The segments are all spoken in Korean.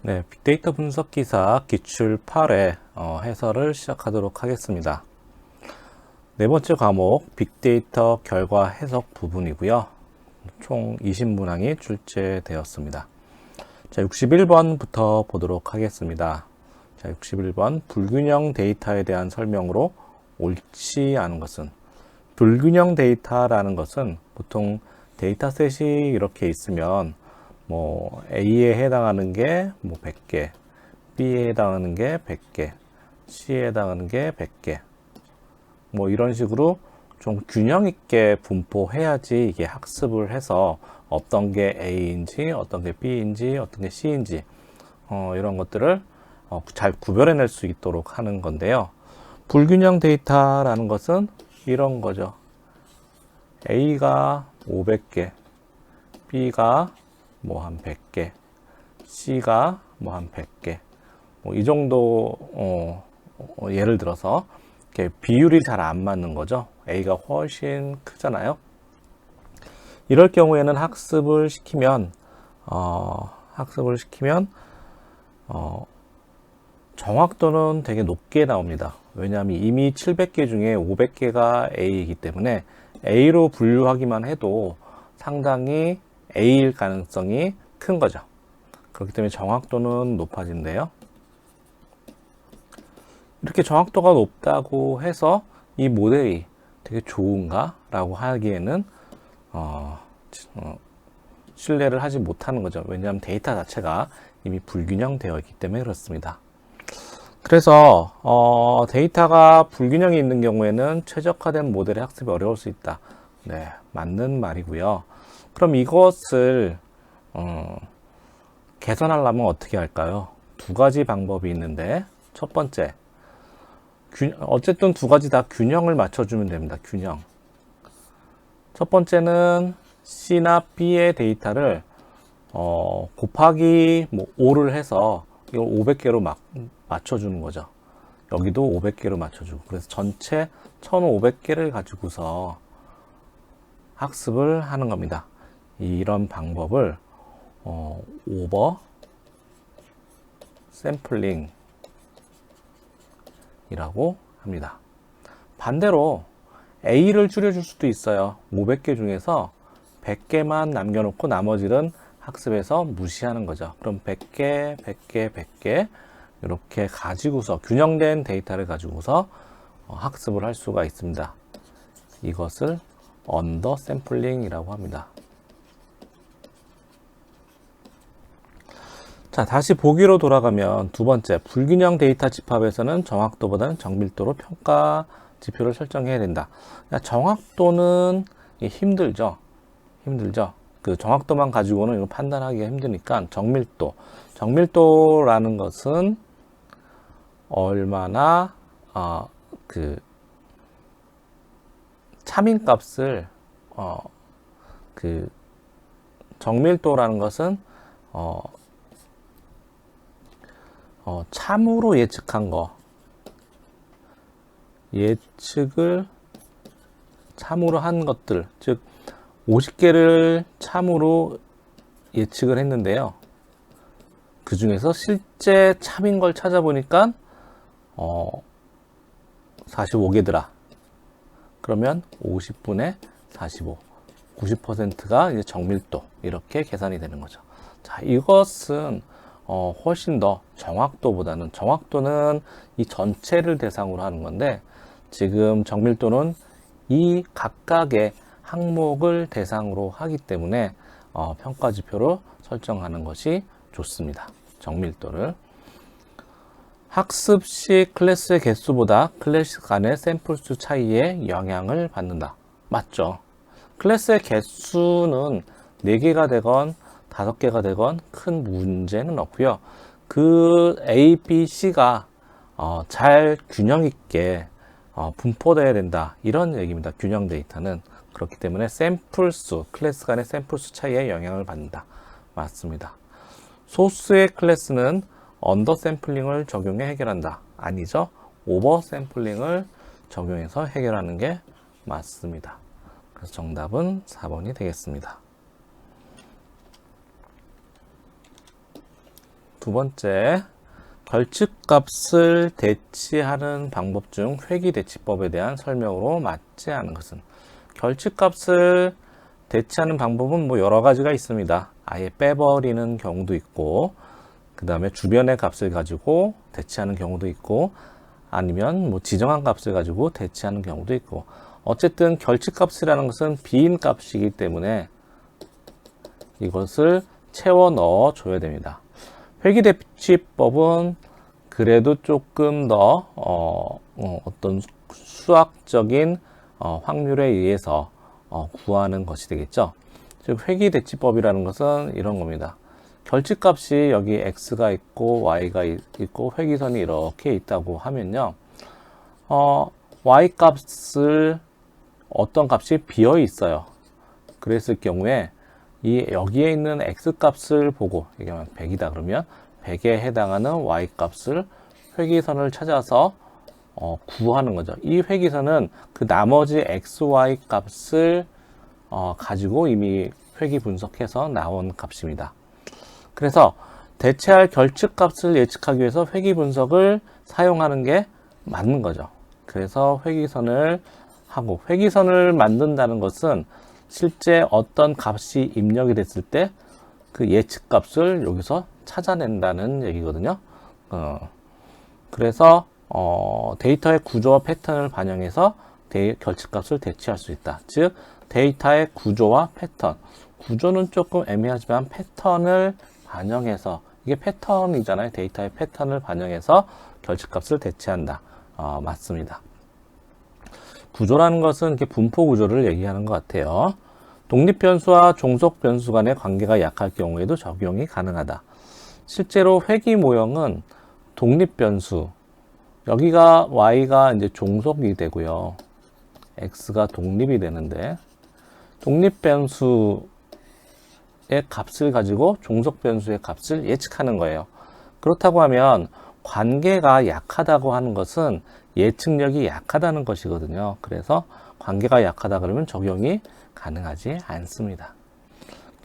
네, 빅데이터 분석 기사 기출 8회 해설을 시작하도록 하겠습니다. 네 번째 과목 빅데이터 결과 해석 부분이고요. 총 20문항이 출제되었습니다. 자, 61번부터 보도록 하겠습니다. 자, 61번 불균형 데이터에 대한 설명으로 옳지 않은 것은, 불균형 데이터라는 것은 보통 데이터셋이 이렇게 있으면 뭐 A에 해당하는 게 뭐 100개, B에 해당하는 게 100개, C에 해당하는 게 100개, 뭐 이런 식으로 좀 균형 있게 분포해야지 이게 학습을 해서 어떤 게 A인지, 어떤 게 B인지, 어떤 게 C인지 이런 것들을 잘 구별해낼 수 있도록 하는 건데요. 불균형 데이터라는 것은 이런 거죠. A가 500개, B가 뭐 한 100개, C가 뭐 한 100개, 뭐 이 정도 예를 들어서 이렇게 비율이 잘 안 맞는 거죠. A가 훨씬 크잖아요. 이럴 경우에는 학습을 시키면 정확도는 되게 높게 나옵니다. 왜냐하면 이미 700개 중에 500개가 A이기 때문에 A로 분류하기만 해도 상당히 A일 가능성이 큰 거죠. 그렇기 때문에 정확도는 높아진대요. 이렇게 정확도가 높다고 해서 이 모델이 되게 좋은가? 라고 하기에는 신뢰를 하지 못하는 거죠. 왜냐하면 데이터 자체가 이미 불균형되어 있기 때문에 그렇습니다. 그래서 데이터가 불균형이 있는 경우에는 최적화된 모델의 학습이 어려울 수 있다. 네, 맞는 말이고요. 그럼 이것을 개선하려면 어떻게 할까요? 두 가지 방법이 있는데, 첫 번째, 어쨌든 두 가지 다 균형을 맞춰주면 됩니다. 균형. 첫 번째는 C나 B의 데이터를 곱하기 뭐 5를 해서 이걸 500개로 맞춰주는 거죠. 여기도 500개로 맞춰주고, 그래서 전체 1500개를 가지고서 학습을 하는 겁니다. 이런 방법을 오버 샘플링 이라고 합니다. 반대로 A를 줄여줄 수도 있어요. 500개 중에서 100개만 남겨놓고 나머지는 학습에서 무시하는 거죠. 그럼 100개, 100개, 100개 이렇게 가지고서 균형된 데이터를 가지고서 학습을 할 수가 있습니다. 이것을 언더 샘플링이라고 합니다. 자, 다시 보기로 돌아가면 두 번째, 불균형 데이터 집합에서는 정확도보다는 정밀도로 평가 지표를 설정해야 된다. 정확도는 힘들죠. 그 정확도만 가지고는 이거 판단하기가 힘드니까 정밀도라는 것은 얼마나 그 차민값을 그 정밀도라는 것은 참으로 예측한 거, 예측을 참으로 한 것들, 즉 50개를 참으로 예측을 했는데요. 그 중에서 실제 참인 걸 찾아보니까 45개더라. 그러면 50분의 45, 90%가 이제 정밀도, 이렇게 계산이 되는 거죠. 자, 이것은 훨씬 더 정확도는 이 전체를 대상으로 하는 건데, 지금 정밀도는 이 각각의 항목을 대상으로 하기 때문에 평가 지표로 설정하는 것이 좋습니다. 정밀도를. 학습 시 클래스의 개수보다 클래스 간의 샘플 수 차이에 영향을 받는다. 맞죠? 클래스의 개수는 4개가 되건 5개가 되건 큰 문제는 없고요. 그 A, B, C가 잘 균형 있게 분포되어야 된다. 이런 얘기입니다. 균형 데이터는. 그렇기 때문에 샘플 수, 클래스 간의 샘플 수 차이에 영향을 받는다. 맞습니다. 소수의 클래스는 언더 샘플링을 적용해 해결한다. 아니죠. 오버 샘플링을 적용해서 해결하는 게 맞습니다. 그래서 정답은 4번이 되겠습니다. 두 두 번째, 결측값을 대치하는 방법 중 회귀대치법에 대한 설명으로 맞지 않은 것은? 결측값을 대치하는 방법은 뭐 여러 가지가 있습니다. 아예 빼버리는 경우도 있고, 그 다음에 주변의 값을 가지고 대치하는 경우도 있고, 아니면 뭐 지정한 값을 가지고 대치하는 경우도 있고, 어쨌든 결측값이라는 것은 빈 값이기 때문에 이것을 채워 넣어 줘야 됩니다. 회귀대치법은 그래도 조금 더 어떤 수학적인 확률에 의해서 구하는 것이 되겠죠. 즉 회귀대치법이라는 것은 이런 겁니다. 결측값이 여기 x가 있고 y가 있고 회귀선이 이렇게 있다고 하면요, y 값을 어떤 값이 비어 있어요. 그랬을 경우에 여기에 있는 x 값을 보고, 얘기하면 100이다 그러면 100에 해당하는 y 값을 회귀선을 찾아서 구하는 거죠. 이 회귀선은 그 나머지 x, y 값을 가지고 이미 회귀 분석해서 나온 값입니다. 그래서 대체할 결측값을 예측하기 위해서 회귀 분석을 사용하는 게 맞는 거죠. 그래서 회귀선을 하고, 회귀선을 만든다는 것은 실제 어떤 값이 입력이 됐을 때 그 예측값을 여기서 찾아낸다는 얘기거든요. 그래서 데이터의 구조와 패턴을 반영해서 결측값을 대체할 수 있다. 즉 데이터의 구조와 패턴, 구조는 조금 애매하지만 패턴을 반영해서, 이게 패턴이잖아요. 데이터의 패턴을 반영해서 결측값을 대체한다. 맞습니다. 구조라는 것은 이렇게 분포 구조를 얘기하는 것 같아요. 독립변수와 종속변수 간의 관계가 약할 경우에도 적용이 가능하다. 실제로 회귀 모형은 독립변수, 여기가 y가 이제 종속이 되고요, x가 독립이 되는데, 독립변수의 값을 가지고 종속변수의 값을 예측하는 거예요. 그렇다고 하면 관계가 약하다고 하는 것은 예측력이 약하다는 것이거든요. 그래서 관계가 약하다 그러면 적용이 가능하지 않습니다.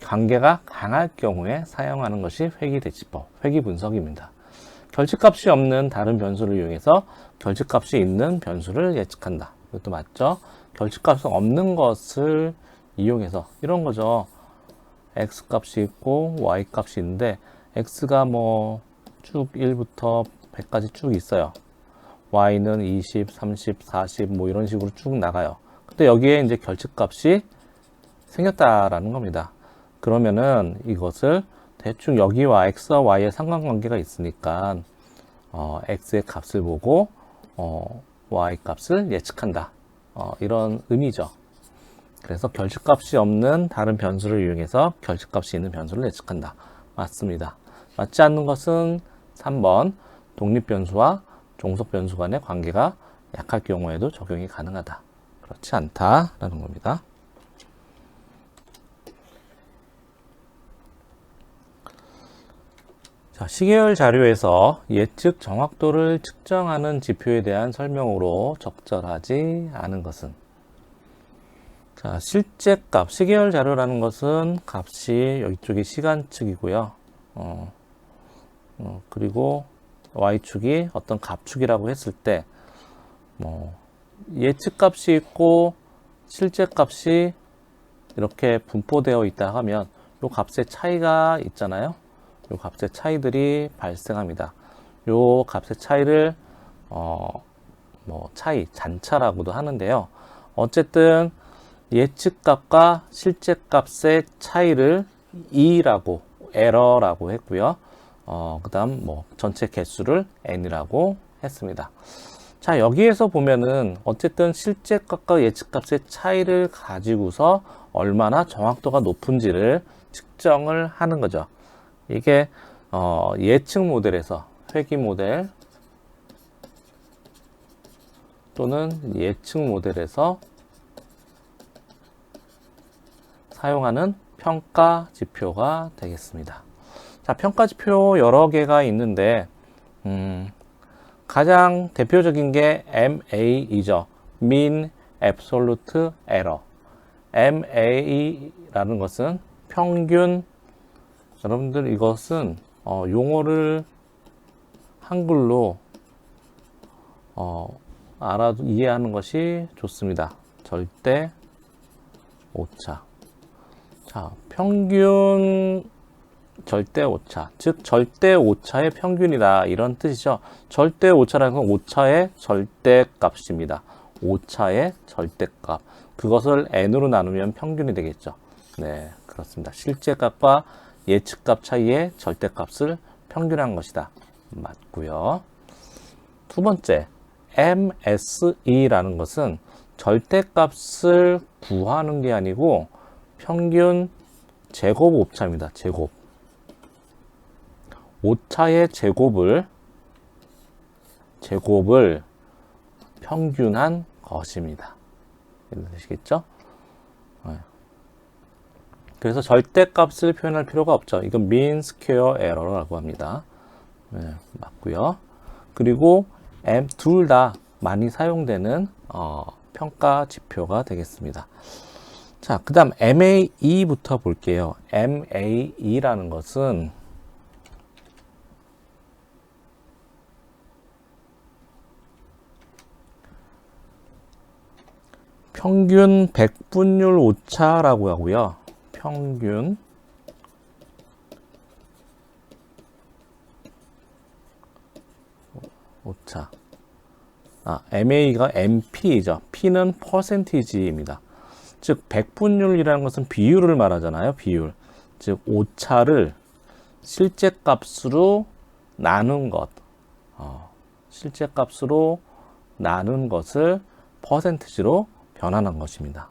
관계가 강할 경우에 사용하는 것이 회귀대치법, 회귀분석입니다. 결측값이 없는 다른 변수를 이용해서 결측값이 있는 변수를 예측한다. 이것도 맞죠? 결측값이 없는 것을 이용해서, 이런 거죠. x값이 있고 y값이 있는데 x가 뭐 쭉 1부터 100까지 쭉 있어요. y는 20, 30, 40 뭐 이런 식으로 쭉 나가요. 근데 여기에 이제 결측값이 생겼다라는 겁니다. 그러면은 이것을 대충 여기와 x와 y의 상관관계가 있으니까 x의 값을 보고 y 값을 예측한다. 이런 의미죠. 그래서 결측값이 없는 다른 변수를 이용해서 결측값이 있는 변수를 예측한다. 맞습니다. 맞지 않는 것은 3번 독립변수와 종속변수 간의 관계가 약할 경우에도 적용이 가능하다. 그렇지 않다라는 겁니다. 자, 시계열 자료에서 예측 정확도를 측정하는 지표에 대한 설명으로 적절하지 않은 것은? 자, 실제값, 시계열 자료라는 것은 값이 이쪽이 시간축이고요. 그리고 y축이 어떤 값축이라고 했을 때, 예측값이 있고 실제값이 이렇게 분포되어 있다 하면 이 값의 차이가 있잖아요. 이 값의 차이들이 발생합니다. 이 값의 차이를 차이, 잔차라고도 하는데요. 어쨌든 예측값과 실제값의 차이를 E라고, 에러라고 했고요. 그 다음 전체 개수를 N이라고 했습니다. 자, 여기에서 보면은 어쨌든 실제값과 예측값의 차이를 가지고서 얼마나 정확도가 높은지를 측정을 하는 거죠. 이게 예측 모델에서, 회귀 모델 또는 예측 모델에서 사용하는 평가 지표가 되겠습니다. 자, 평가 지표 여러 개가 있는데 가장 대표적인 게 MA이죠. Mean Absolute Error. MA라는 것은 평균, 여러분들 이것은 용어를 한글로 이해하는 것이 좋습니다. 절대 오차. 자, 평균 절대 오차, 즉 절대 오차의 평균이다, 이런 뜻이죠. 절대 오차라는 건 오차의 절대값입니다. 오차의 절대값, 그것을 n으로 나누면 평균이 되겠죠. 네, 그렇습니다. 실제값과 예측값 사이의 절대값을 평균한 것이다. 맞고요. 두 번째, MSE라는 것은 절대값을 구하는 게 아니고 평균 제곱 오차입니다. 제곱. 오차의 제곱을 평균한 것입니다. 이해되시겠죠? 네. 그래서 절대값을 표현할 필요가 없죠. 이건 mean square error라고 합니다. 네, 맞고요. 그리고 둘 다 많이 사용되는 평가 지표가 되겠습니다. 자, 그 다음 MAE부터 볼게요. MAE라는 것은 평균 백분율 오차라고 하고요. 평균 오차. MA가 MP이죠. P는 퍼센티지입니다. 즉 백분율이라는 것은 비율을 말하잖아요. 비율. 즉 오차를 실제 값으로 나눈 것. 실제 값으로 나눈 것을 퍼센티지로 변환한 것입니다.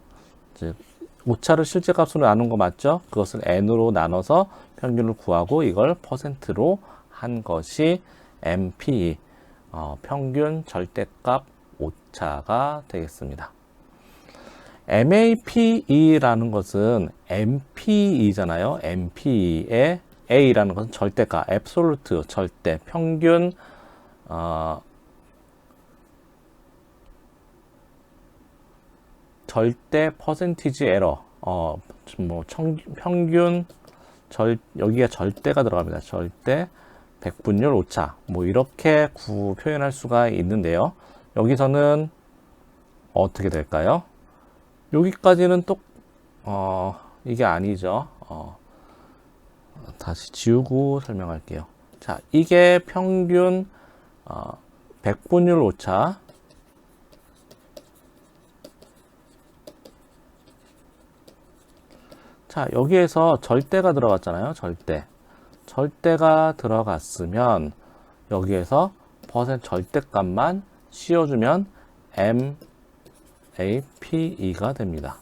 즉 오차를 실제 값으로 나눈 거 맞죠? 그것을 n으로 나눠서 평균을 구하고 이걸 퍼센트로 한 것이 MPE, 평균 절대값 오차가 되겠습니다. MAPE라는 것은 MPE잖아요. MPE의 A라는 것은 절대값, absolute, 절대, 평균, 절대 퍼센티지 에러, 평균, 여기가 절대가 들어갑니다. 절대, 백분율 오차, 이렇게 표현할 수가 있는데요. 여기서는 어떻게 될까요? 여기까지는 또, 이게 아니죠. 다시 지우고 설명할게요. 자, 이게 평균, 백분율 오차, 자, 여기에서 절대가 들어갔잖아요. 절대가 들어갔으면 여기에서 퍼센트 절대값만 씌워주면 MAPE가 됩니다.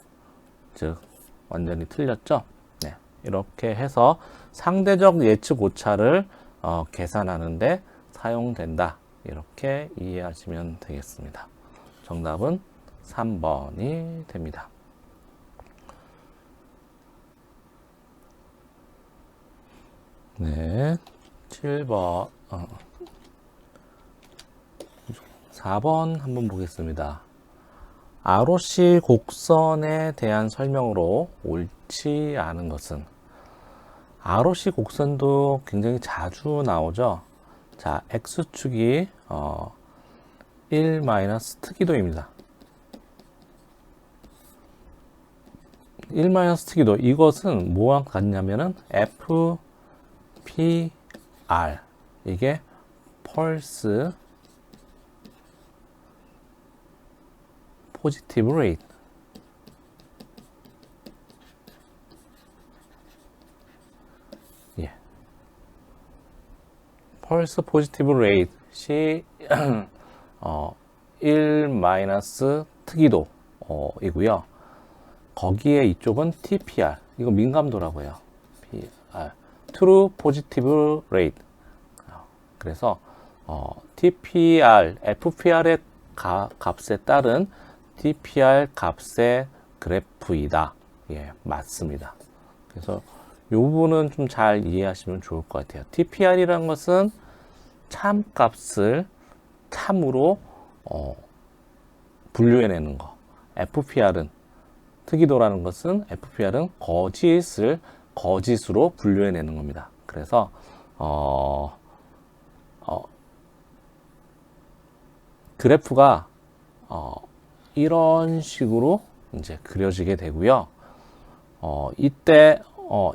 즉 완전히 틀렸죠? 네, 이렇게 해서 상대적 예측 오차를 계산하는데 사용된다. 이렇게 이해하시면 되겠습니다. 정답은 3번이 됩니다. 네, 7번, 4번 한번 보겠습니다. ROC 곡선에 대한 설명으로 옳지 않은 것은, ROC 곡선도 굉장히 자주 나오죠. 자, X축이 1 마이너스 특이도입니다. 1 마이너스 특이도, 이것은 뭐와 같냐면은 FPR, 이게 펄스 포지티브 레이트, 펄스 포지티브 레이트이 1 마이너스 특이도 이고요. 거기에 이쪽은 TPR, 이거 민감도라고 해요. PR, True Positive Rate. 그래서 TPR, FPR의 값에 따른 TPR 값의 그래프이다. 예, 맞습니다. 그래서 이 부분은 좀 잘 이해하시면 좋을 것 같아요. TPR이라는 것은 참값을 참으로 분류해내는 거. FPR은, 특이도라는 것은 FPR은 거짓을 거짓으로 분류해내는 겁니다. 그래서 그래프가 이런 식으로 이제 그려지게 되고요. 이때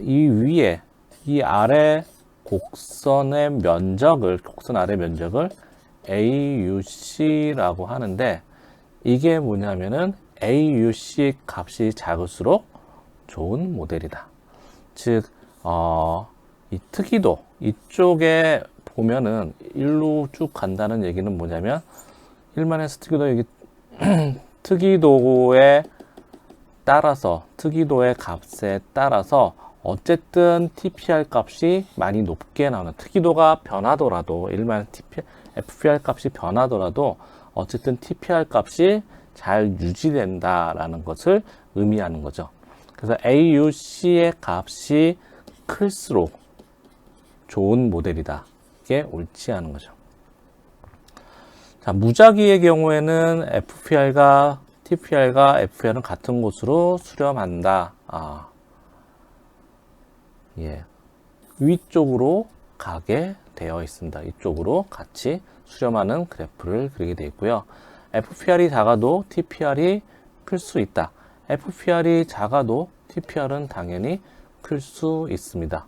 이 위에 이 아래 곡선의 면적을 곡선 아래 면적을 AUC라고 하는데 이게 뭐냐면은 AUC 값이 작을수록 좋은 모델이다. 즉, 이 특이도 이쪽에 보면은 일로 쭉 간다는 얘기는 뭐냐면 일반에서 특이도 여기 특이도에 따라서 특이도의 값에 따라서 어쨌든 TPR 값이 많이 높게 나오는 특이도가 변하더라도 일반 FPR 값이 변하더라도 어쨌든 TPR 값이 잘 유지된다라는 것을 의미하는 거죠. 그래서 AUC의 값이 클수록 좋은 모델이다. 이게 옳지 않은 거죠. 자, 무작위의 경우에는 FPR과 TPR과 FPR은 같은 곳으로 수렴한다. 위쪽으로 가게 되어 있습니다. 이쪽으로 같이 수렴하는 그래프를 그리게 되어 있고요. FPR이 작아도 TPR이 클 수 있다. FPR이 작아도 TPR은 당연히 클 수 있습니다.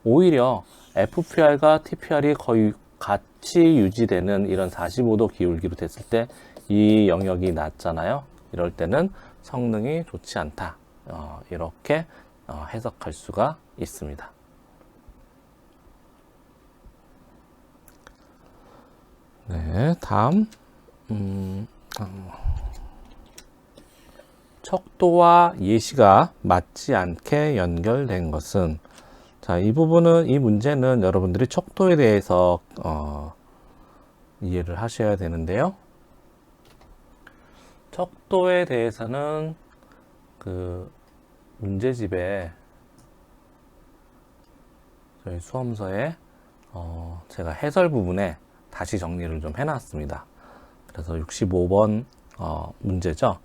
오히려 FPR과 TPR이 거의 같이 유지되는 이런 45도 기울기로 됐을 때 이 영역이 낮잖아요. 이럴 때는 성능이 좋지 않다. 이렇게 해석할 수가 있습니다. 네, 다음 척도와 예시가 맞지 않게 연결된 것은 자, 이 부분은 이 문제는 여러분들이 척도에 대해서 이해를 하셔야 되는데요. 척도에 대해서는 그 문제집에 저희 수험서에 제가 해설 부분에 다시 정리를 좀 해놨습니다. 그래서 65번 문제죠.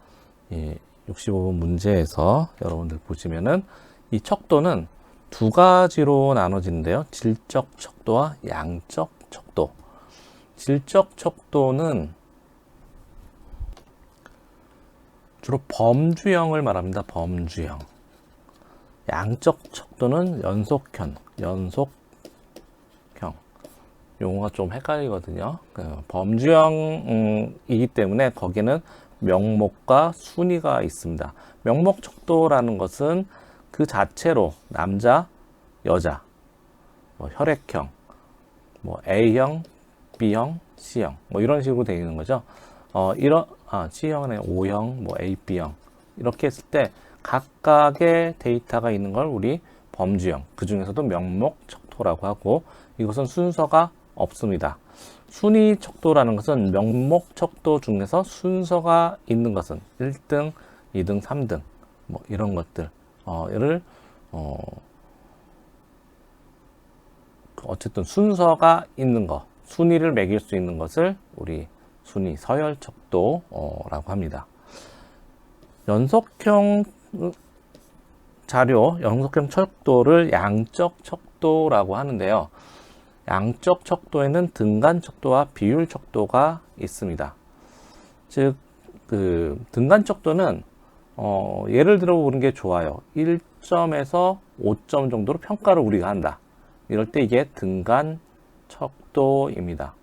이 65번 문제에서 여러분들 보시면은 이 척도는 두 가지로 나눠지는데요. 질적 척도와 양적 척도. 질적 척도는 주로 범주형을 말합니다. 범주형. 양적 척도는 연속형. 용어가 좀 헷갈리거든요. 범주형이기 때문에 거기는 명목과 순위가 있습니다. 명목 척도라는 것은 그 자체로 남자, 여자, 혈액형, A형, B형, C형, 이런 식으로 되어 있는 거죠. C형은 O형, A, B형 이렇게 했을 때 각각의 데이터가 있는 걸 우리 범주형, 그 중에서도 명목 척도라고 하고 이것은 순서가 없습니다. 순위 척도라는 것은 명목 척도 중에서 순서가 있는 것은 1등, 2등, 3등 이런 것들 를 어쨌든 순서가 있는 것, 순위를 매길 수 있는 것을 우리 순위 서열 척도라고 합니다. 연속형 자료, 연속형 척도를 양적 척도라고 하는데요. 양적 척도에는 등간 척도와 비율 척도가 있습니다. 즉, 그 등간 척도는 예를 들어 보는 게 좋아요. 1점에서 5점 정도로 평가를 우리가 한다. 이럴 때 이게 등간 척도입니다.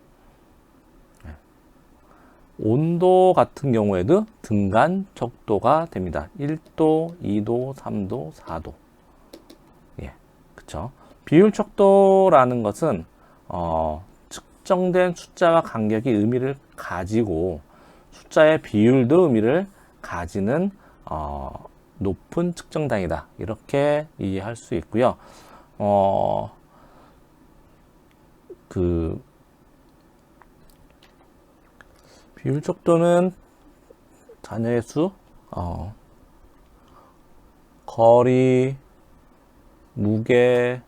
온도 같은 경우에도 등간 척도가 됩니다. 1도, 2도, 3도, 4도. 그쵸. 비율 척도라는 것은 측정된 숫자와 간격이 의미를 가지고 숫자의 비율도 의미를 가지는 높은 측정단위다. 이렇게 이해할 수 있고요. 그 비율 척도는 자녀의 수, 거리, 무게,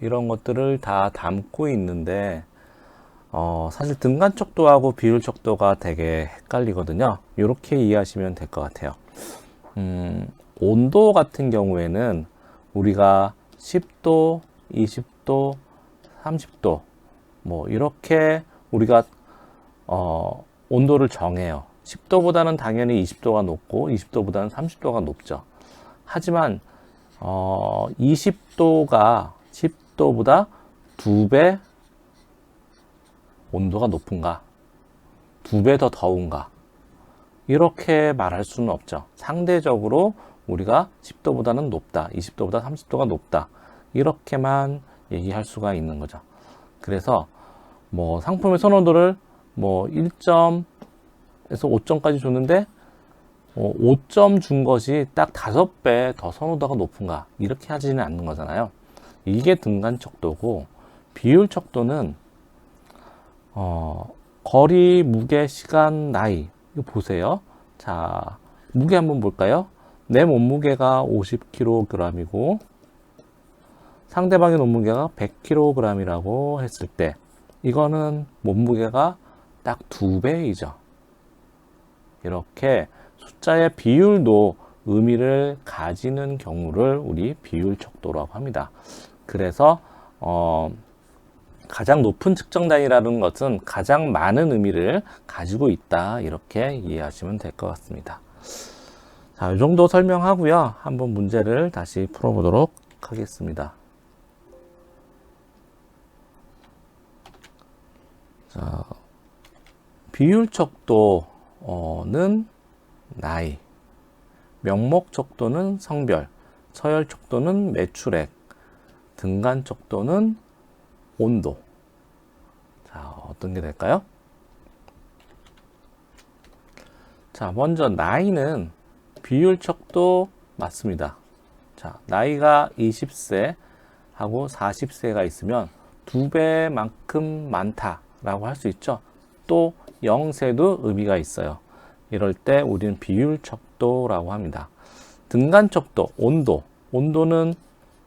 이런 것들을 다 담고 있는데, 사실 등간 척도하고 비율 척도가 되게 헷갈리거든요. 이렇게 이해하시면 될 것 같아요. 온도 같은 경우에는 우리가 10도, 20도, 30도 뭐 이렇게 우리가 온도를 정해요. 10도보다는 당연히 20도가 높고 20도보다는 30도가 높죠. 하지만 20도가 10도보다 2배 온도가 높은가? 2배 더 더운가? 이렇게 말할 수는 없죠. 상대적으로 우리가 10도보다는 높다, 20도보다 30도가 높다, 이렇게만 얘기할 수가 있는 거죠. 그래서 뭐 상품의 선호도를 뭐 1점에서 5점까지 줬는데 5점 준 것이 딱 5배 더 선호도가 높은가? 이렇게 하지는 않는 거잖아요. 이게 등간척도고, 비율척도는 거리, 무게, 시간, 나이. 이거 보세요. 자, 무게 한번 볼까요? 내 몸무게가 50kg이고 상대방의 몸무게가 100kg이라고 했을 때 이거는 몸무게가 딱 2배이죠. 이렇게 숫자의 비율도 의미를 가지는 경우를 우리 비율척도라고 합니다. 그래서 가장 높은 측정 단위라는 것은 가장 많은 의미를 가지고 있다, 이렇게 이해하시면 될 것 같습니다. 자, 이 정도 설명하고요. 한번 문제를 다시 풀어보도록 하겠습니다. 자, 비율척도는 나이, 명목척도는 성별, 서열척도는 매출액, 등간척도는 온도. 자, 어떤 게 될까요? 자, 먼저 나이는 비율척도 맞습니다. 자, 나이가 20세 하고 40세가 있으면 2배만큼 많다라고 할 수 있죠. 또 0세도 의미가 있어요. 이럴 때 우리는 비율척도라고 합니다. 등간척도, 온도는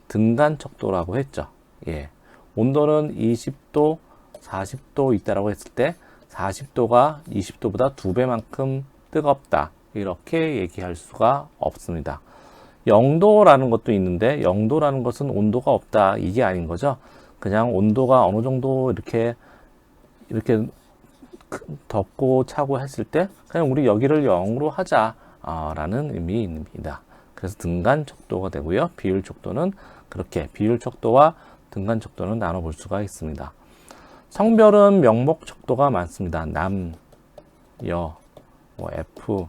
등간척도라고 했죠. 예. 온도는 20도, 40도 있다라고 했을 때 40도가 20도보다 2배만큼 뜨겁다, 이렇게 얘기할 수가 없습니다. 0도라는 것도 있는데 0도라는 것은 온도가 없다, 이게 아닌 거죠. 그냥 온도가 어느 정도 이렇게 덥고 차고 했을 때 그냥 우리 여기를 0으로 하자 라는 의미입니다. 그래서 등간척도가 되고요. 비율척도는 그렇게 비율척도와 등간척도는 나눠볼 수가 있습니다. 성별은 명목척도가 많습니다. 남, 여, 뭐 F,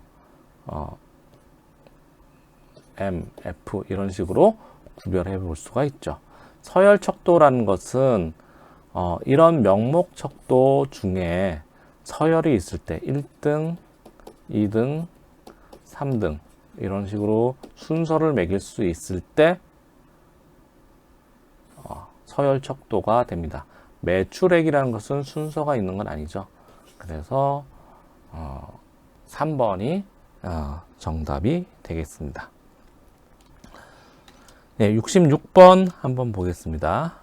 M, F 이런 식으로 구별해 볼 수가 있죠. 서열척도라는 것은 이런 명목척도 중에 서열이 있을 때 1등, 2등, 3등 이런 식으로 순서를 매길 수 있을 때 서열척도가 됩니다. 매출액이라는 것은 순서가 있는 건 아니죠. 그래서 3번이 정답이 되겠습니다. 네, 66번 한번 보겠습니다.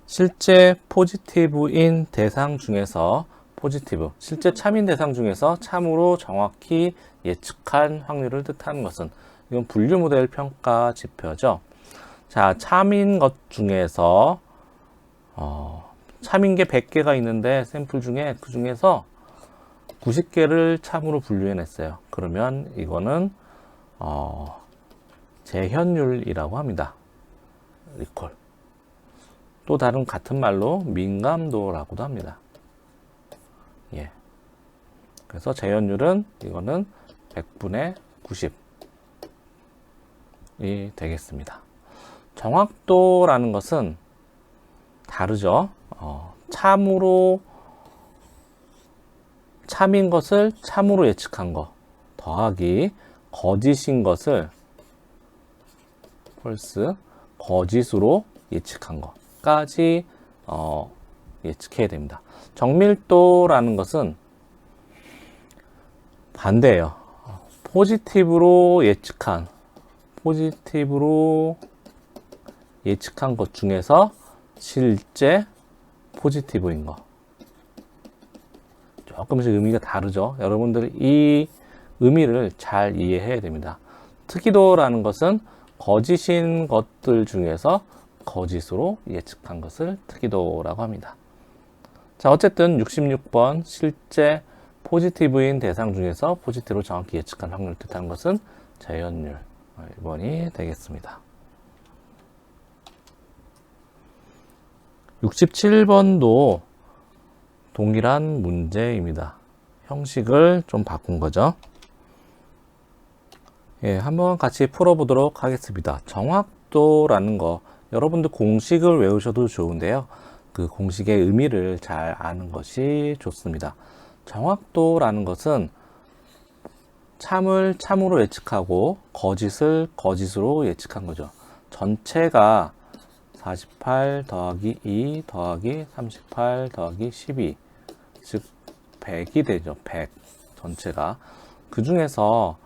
실제 포지티브인 대상 중에서 실제 참인 대상 중에서 참으로 정확히 예측한 확률을 뜻하는 것은, 이건 분류 모델 평가 지표죠. 자, 참인 것 중에서 참인 게 100개가 있는데 샘플 중에 그 중에서 90개를 참으로 분류해냈어요. 그러면 이거는 재현율이라고 합니다. 리콜. 또 다른 같은 말로 민감도라고도 합니다. 예. 그래서 재현율은 이거는 100분의 90이 되겠습니다. 정확도라는 것은 다르죠. 참으로 참인 것을 참으로 예측한 거 더하기 거짓인 것을 펄스 거짓으로 예측한 것까지 예측해야 됩니다. 정밀도라는 것은 반대예요. 포지티브로 예측한 것 중에서 실제 포지티브인 거. 조금씩 의미가 다르죠. 여러분들 이 의미를 잘 이해해야 됩니다. 특이도라는 것은 거짓인 것들 중에서 거짓으로 예측한 것을 특이도라고 합니다. 자, 어쨌든 66번 실제 포지티브인 대상 중에서 포지티브로 정확히 예측한 확률을 뜻하는 것은 재현율 1번이 되겠습니다. 67번도 동일한 문제입니다. 형식을 좀 바꾼 거죠. 예, 한번 같이 풀어보도록 하겠습니다. 정확도라는 거, 여러분들 공식을 외우셔도 좋은데요. 그 공식의 의미를 잘 아는 것이 좋습니다. 정확도라는 것은 참을 참으로 예측하고 거짓을 거짓으로 예측한 거죠. 전체가 48 더하기 2 더하기 38 더하기 12, 즉 100이 되죠. 100 전체가. 그 중에서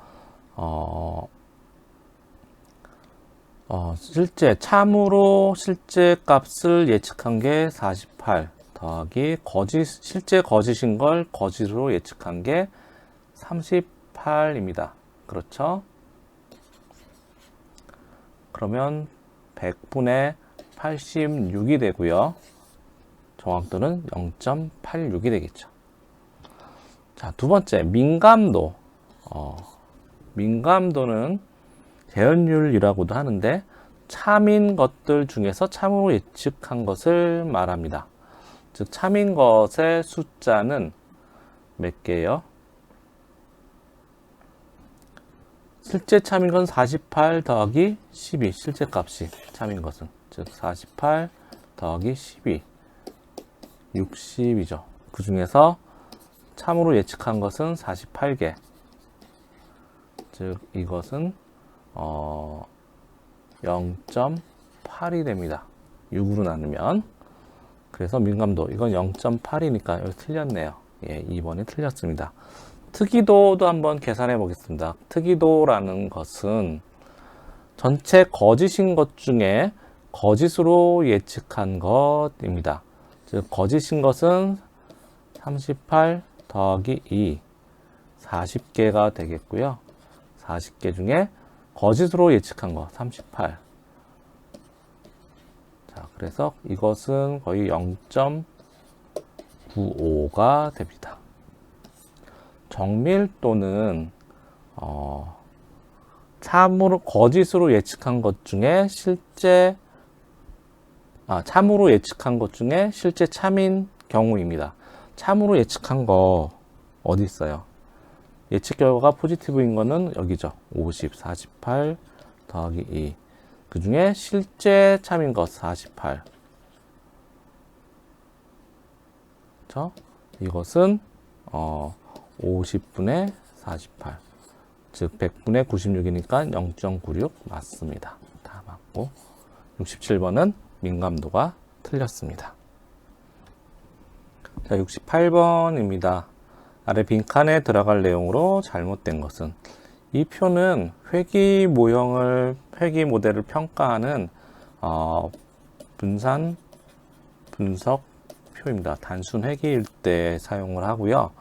실제 참으로 실제 값을 예측한 게 48 더하기 실제 거짓인 걸 거짓으로 예측한 게 38입니다. 그렇죠? 그러면 100분의 86이 되고요. 정확도는 0.86이 되겠죠. 자, 두 번째, 민감도. 민감도는 재현율이라고도 하는데 참인 것들 중에서 참으로 예측한 것을 말합니다. 즉, 참인 것의 숫자는 몇 개예요? 실제 참인 건 48 더하기 12, 실제 값이 참인 것은. 즉 48 더하기 12, 60이죠. 그 중에서 참으로 예측한 것은 48개. 즉 이것은 0.8이 됩니다. 6으로 나누면. 그래서 민감도, 이건 0.8이니까 여기 틀렸네요. 예, 2번이 틀렸습니다. 특이도도 한번 계산해 보겠습니다. 특이도라는 것은 전체 거짓인 것 중에 거짓으로 예측한 것입니다. 즉 거짓인 것은 38 더하기 2, 40개가 되겠고요. 40개 중에 거짓으로 예측한 거 38. 자, 그래서 이것은 거의 0.95가 됩니다. 정밀도는 참으로 거짓으로 예측한 것 중에 참으로 예측한 것 중에 실제 참인 경우입니다. 참으로 예측한 거 어디 있어요? 예측 결과가 포지티브인 거는 여기죠. 50, 48 더하기 2. 그 중에 실제 참인 것 48. 그렇죠? 이것은 50분의 48. 즉 100분의 96이니까 0.96 맞습니다. 다 맞고 67번은 민감도가 틀렸습니다. 자, 68번입니다. 아래 빈칸에 들어갈 내용으로 잘못된 것은, 이 표는 회귀 모델을 평가하는 분산 분석 표입니다. 단순 회귀일 때 사용을 하고요.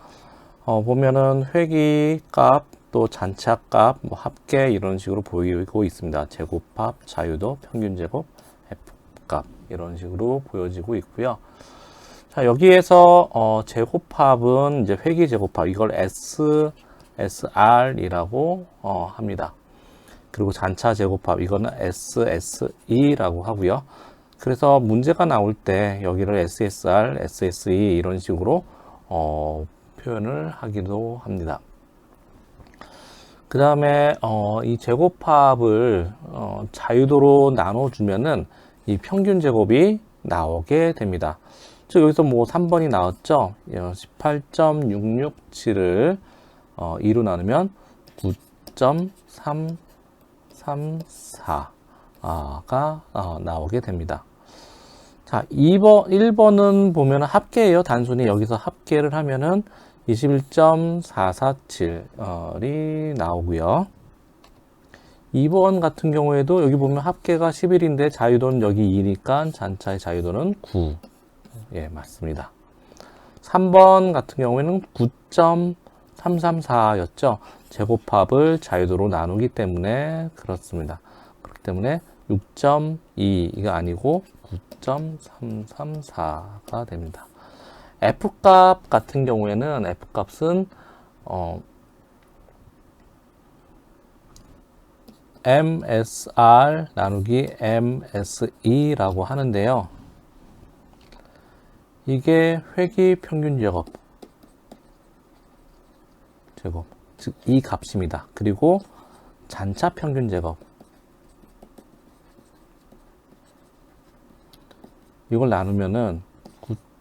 보면은 회귀 값, 또 잔차 값, 합계 이런 식으로 보이고 있습니다. 제곱합, 자유도, 평균 제곱, F 값 이런 식으로 보여지고 있고요. 자, 여기에서 제곱합은 이제 회귀 제곱합, 이걸 SSR이라고 합니다. 그리고 잔차 제곱합, 이거는 SSE라고 하고요. 그래서 문제가 나올 때 여기를 SSR, SSE 이런 식으로 표현을 하기도 합니다. 그 다음에 이 제곱합을 자유도로 나눠주면은 이 평균 제곱이 나오게 됩니다. 즉 여기서 뭐 3번이 나왔죠. 18.667을 2로 나누면 9.334가 나오게 됩니다. 자, 1번은 보면 합계예요. 단순히 여기서 합계를 하면은 21.447이 나오고요. 2번 같은 경우에도 여기 보면 합계가 11인데 자유도는 여기 2니까 잔차의 자유도는 9. 예, 맞습니다. 3번 같은 경우에는 9.334였죠. 제곱합을 자유도로 나누기 때문에 그렇습니다. 그렇기 때문에 6.2 이거 아니고 9.334가 됩니다. F값 같은 경우에는 F값은 MSR 나누기 MSE라고 하는데요. 이게 회기 평균 제곱, 즉 이 값입니다. 그리고 잔차 평균 제곱, 이걸 나누면은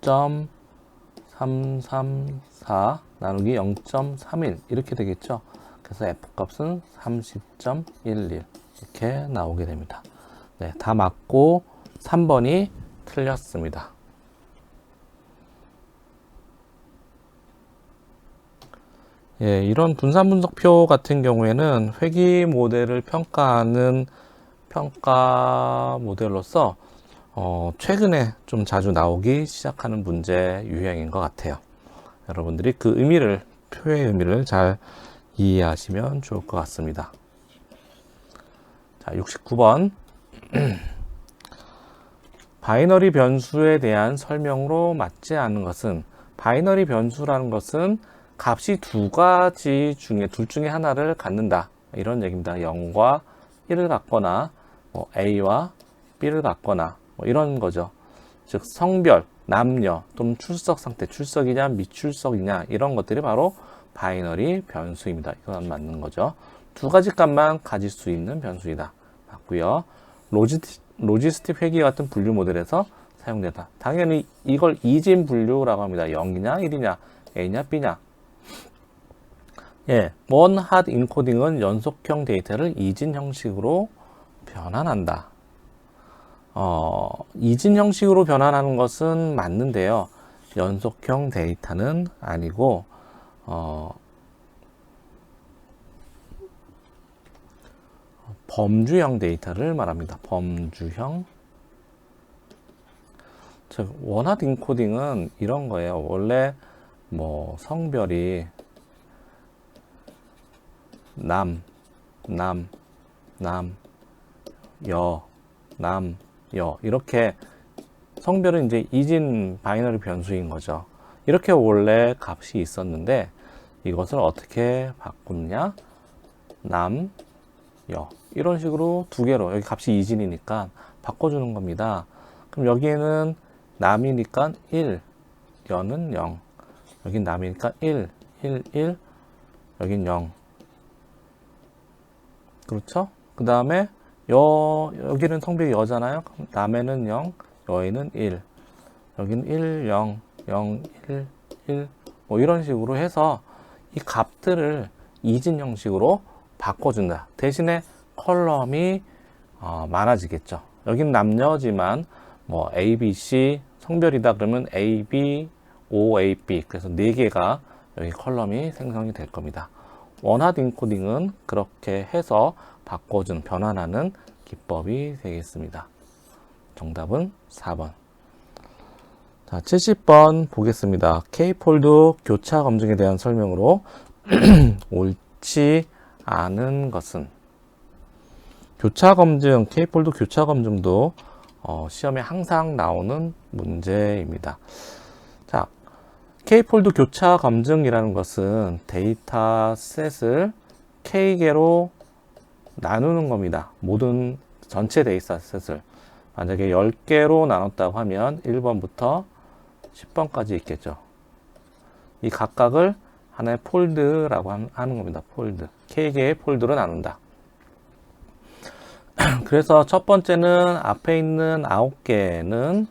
9.334 나누기 0.31 이렇게 되겠죠. 그래서 F값은 30.11 이렇게 나오게 됩니다. 네, 다 맞고 3번이 틀렸습니다. 예, 이런 분산 분석표 같은 경우에는 회귀 모델을 평가하는 평가 모델로서 최근에 좀 자주 나오기 시작하는 문제 유형인 것 같아요. 여러분들이 그 의미를, 표의 의미를 잘 이해하시면 좋을 것 같습니다. 자, 69번. 바이너리 변수에 대한 설명으로 맞지 않는 것은, 바이너리 변수라는 것은 값이 두 가지 중에 둘 중에 하나를 갖는다, 이런 얘기입니다. 0과 1을 갖거나 A와 B를 갖거나 이런 거죠. 즉 성별, 남녀 또는 출석 상태, 출석이냐 미출석이냐 이런 것들이 바로 바이너리 변수입니다. 이건 맞는 거죠. 두 가지 값만 가질 수 있는 변수이다. 맞고요. 로지스틱 회귀 같은 분류 모델에서 사용되다. 당연히 이걸 이진 분류라고 합니다. 0이냐 1이냐 A냐 B냐. 예, 원핫 인코딩은 연속형 데이터를 이진 형식으로 변환한다. 이진 형식으로 변환하는 것은 맞는데요. 연속형 데이터는 아니고, 범주형 데이터를 말합니다. 범주형. 즉, 원핫 인코딩은 이런 거예요. 원래 성별이 남, 여 이렇게 성별은 이제 이진 바이너리 변수인 거죠. 이렇게 원래 값이 있었는데 이것을 어떻게 바꾸느냐? 남, 여 이런 식으로 두 개로, 여기 값이 이진이니까 바꿔주는 겁니다. 그럼 여기에는 남이니까 1, 여는 0, 여긴 남이니까 1, 여긴 0. 그렇죠? 그 다음에 여기는 성별이 여잖아요. 남에는 0, 여에는 1. 여기는 1, 0, 0, 1 이런 식으로 해서 이 값들을 이진 형식으로 바꿔준다. 대신에 컬럼이 많아지겠죠. 여기는 남녀지만 A, B, C 성별이다 그러면 A, B, O, A, B 그래서 4개가 여기 컬럼이 생성이 될 겁니다. 원핫 인코딩은 그렇게 해서 바꿔준, 변환하는 기법이 되겠습니다. 정답은 4번. 자, 70번 보겠습니다. K폴드 교차 검증에 대한 설명으로 옳지 않은 것은, 교차 검증, K폴드 교차 검증도 시험에 항상 나오는 문제입니다. 자, K폴드 교차 검증이라는 것은 데이터셋을 K개로 나누는 겁니다. 모든 전체 데이터셋을. 만약에 10개로 나눴다고 하면 1번부터 10번까지 있겠죠. 이 각각을 하나의 폴드라고 하는 겁니다. 폴드. K개의 폴드로 나눈다. 그래서 첫 번째는 앞에 있는 9개는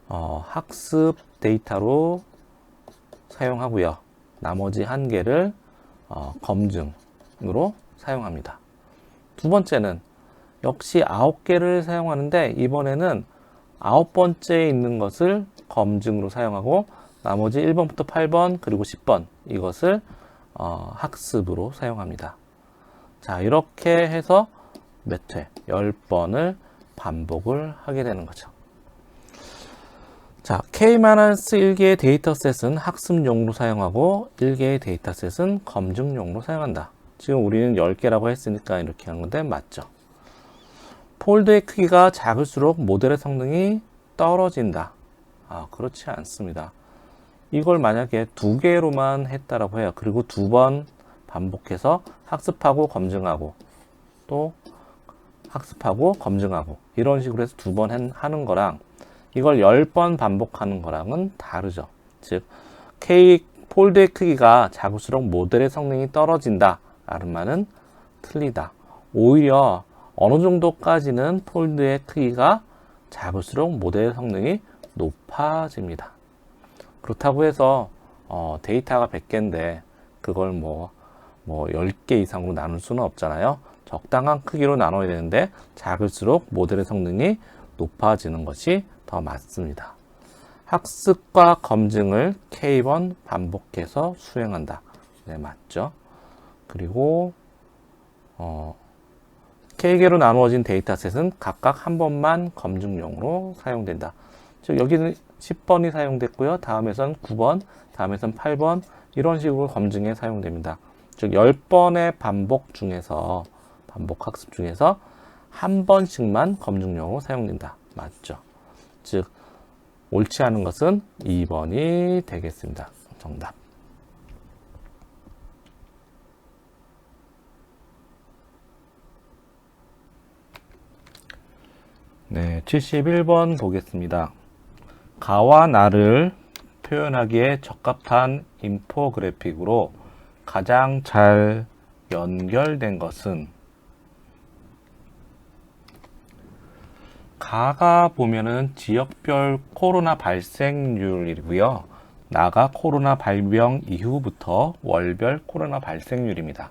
학습 데이터로 사용하고요. 나머지 1개를 검증으로 사용합니다. 두 번째는 역시 9개를 사용하는데 이번에는 9번째에 있는 것을 검증으로 사용하고 나머지 1번부터 8번 그리고 10번 이것을 학습으로 사용합니다. 자, 이렇게 해서 몇 회? 10번을 반복을 하게 되는 거죠. 자, K-1개의 데이터셋은 학습용으로 사용하고 1개의 데이터셋은 검증용으로 사용한다. 지금 우리는 10개라고 했으니까 이렇게 한 건데 맞죠? 폴드의 크기가 작을수록 모델의 성능이 떨어진다. 그렇지 않습니다. 이걸 만약에 2개로만 했다라고 해요. 그리고 2번 반복해서 학습하고 검증하고 또 학습하고 검증하고 이런 식으로 해서 2번 하는 거랑 이걸 10번 반복하는 거랑은 다르죠. 즉 폴드의 크기가 작을수록 모델의 성능이 떨어진다 라는 말은 틀리다. 오히려 어느 정도까지는 폴드의 크기가 작을수록 모델의 성능이 높아집니다. 그렇다고 해서 데이터가 100개인데 그걸 뭐 10개 이상으로 나눌 수는 없잖아요. 적당한 크기로 나눠야 되는데 작을수록 모델의 성능이 높아지는 것이 더 맞습니다. 학습과 검증을 K번 반복해서 수행한다. 네, 맞죠? 그리고 K개로 나누어진 데이터셋은 각각 한 번만 검증용으로 사용된다. 즉 여기는 10번이 사용됐고요. 다음에선 9번, 다음에선 8번 이런 식으로 검증에 사용됩니다. 즉 10번의 반복 학습 중에서 한 번씩만 검증용으로 사용된다. 맞죠? 즉 옳지 않은 것은 2번이 되겠습니다. 정답. 네, 71번 보겠습니다. 가와 나를 표현하기에 적합한 인포그래픽으로 가장 잘 연결된 것은 가가 보면은 지역별 코로나 발생률이고요. 나가 코로나 발병 이후부터 월별 코로나 발생률입니다.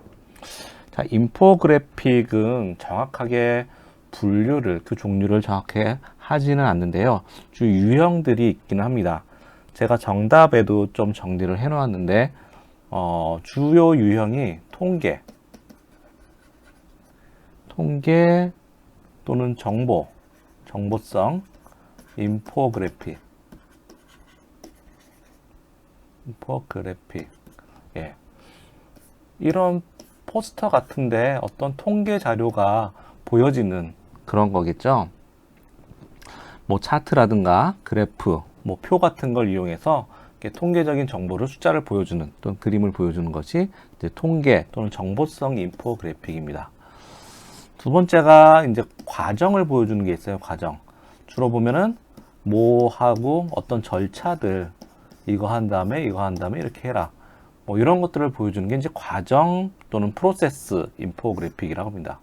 자, 인포그래픽은 정확하게 분류를, 그 종류를 정확하게 하지는 않는데요. 주 유형들이 있기는 합니다. 제가 정답에도 좀 정리를 해 놓았는데, 주요 유형이 통계 또는 정보성, 인포그래픽. 예. 이런 포스터 같은데 어떤 통계 자료가 보여지는 그런 거겠죠. 뭐 차트라든가 그래프, 뭐 표 같은 걸 이용해서 통계적인 정보를 숫자를 보여주는 또는 그림을 보여주는 것이 이제 통계 또는 정보성 인포그래픽입니다. 두 번째가 이제 과정을 보여주는 게 있어요. 과정. 주로 보면은 뭐 하고 어떤 절차들, 이거 한 다음에 이렇게 해라. 뭐 이런 것들을 보여주는 게 이제 과정 또는 프로세스 인포그래픽이라고 합니다.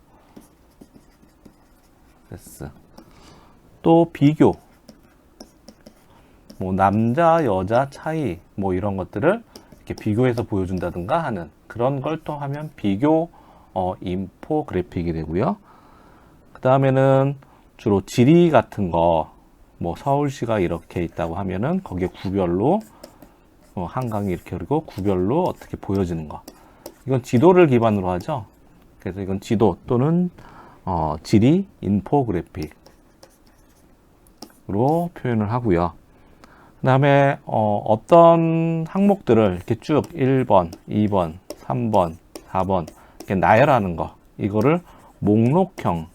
또 비교, 뭐 남자 여자 차이, 뭐 이런 것들을 이렇게 비교해서 보여준다든가 하는 그런 걸 또 하면 비교 인포그래픽이 되고요. 그 다음에는 주로 지리 같은 거, 뭐 서울시가 이렇게 있다고 하면은 거기에 구별로 한강이 이렇게 그리고 구별로 어떻게 보여지는 거. 이건 지도를 기반으로 하죠. 그래서 이건 지도 또는 지리 인포그래픽으로 표현을 하고요. 그 다음에 어떤 항목들을 이렇게 쭉 1번, 2번, 3번, 4번 이렇게 나열하는 거, 이거를 목록형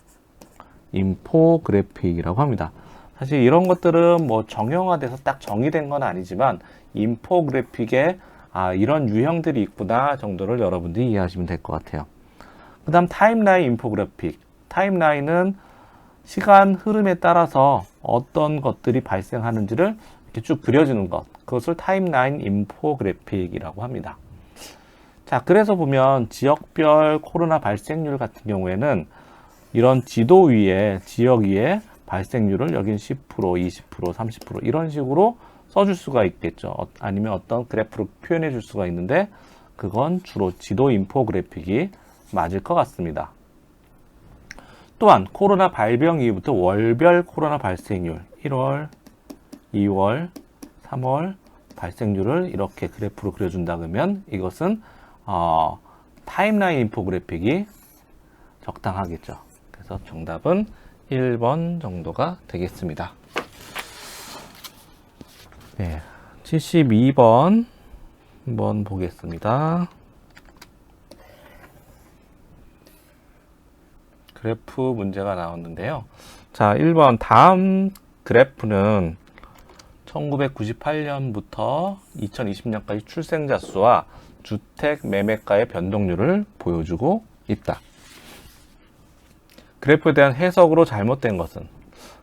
인포그래픽이라고 합니다. 사실 이런 것들은 뭐 정형화돼서 딱 정의된 건 아니지만 인포그래픽에 이런 유형들이 있구나 정도를 여러분들이 이해하시면 될 것 같아요. 그 다음 타임라인 인포그래픽. 타임라인은 시간 흐름에 따라서 어떤 것들이 발생하는지를 이렇게 쭉 그려주는 것, 그것을 타임라인 인포그래픽이라고 합니다. 자, 그래서 보면 지역별 코로나 발생률 같은 경우에는 이런 지도 위에, 지역 위에 발생률을 여긴 10%, 20%, 30% 이런 식으로 써줄 수가 있겠죠. 아니면 어떤 그래프로 표현해 줄 수가 있는데 그건 주로 지도 인포그래픽이 맞을 것 같습니다. 또한 코로나 발병 이후부터 월별 코로나 발생률 1월, 2월, 3월 발생률을 이렇게 그래프로 그려준다 그러면 이것은 타임라인 인포그래픽이 적당하겠죠. 그래서 정답은 1번 정도가 되겠습니다. 네, 72번 한번 보겠습니다. 그래프 문제가 나왔는데요. 자, 1번 다음 그래프는 1998년부터 2020년까지 출생자 수와 주택 매매가의 변동률을 보여주고 있다. 그래프에 대한 해석으로 잘못된 것은,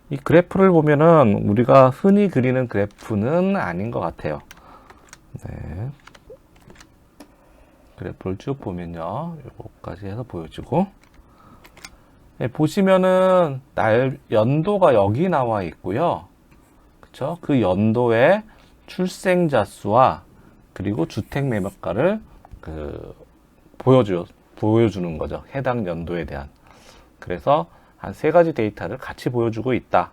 이 그래프를 보면은 우리가 흔히 그리는 그래프는 아닌 것 같아요. 네. 그래프를 쭉 보면요, 요거까지 해서 보여주고, 네, 보시면은 연도가 여기 나와 있고요. 그쵸? 그 연도의 출생자 수와 그리고 주택 매매가를 보여주는 거죠. 해당 연도에 대한. 그래서 한 세 가지 데이터를 같이 보여주고 있다.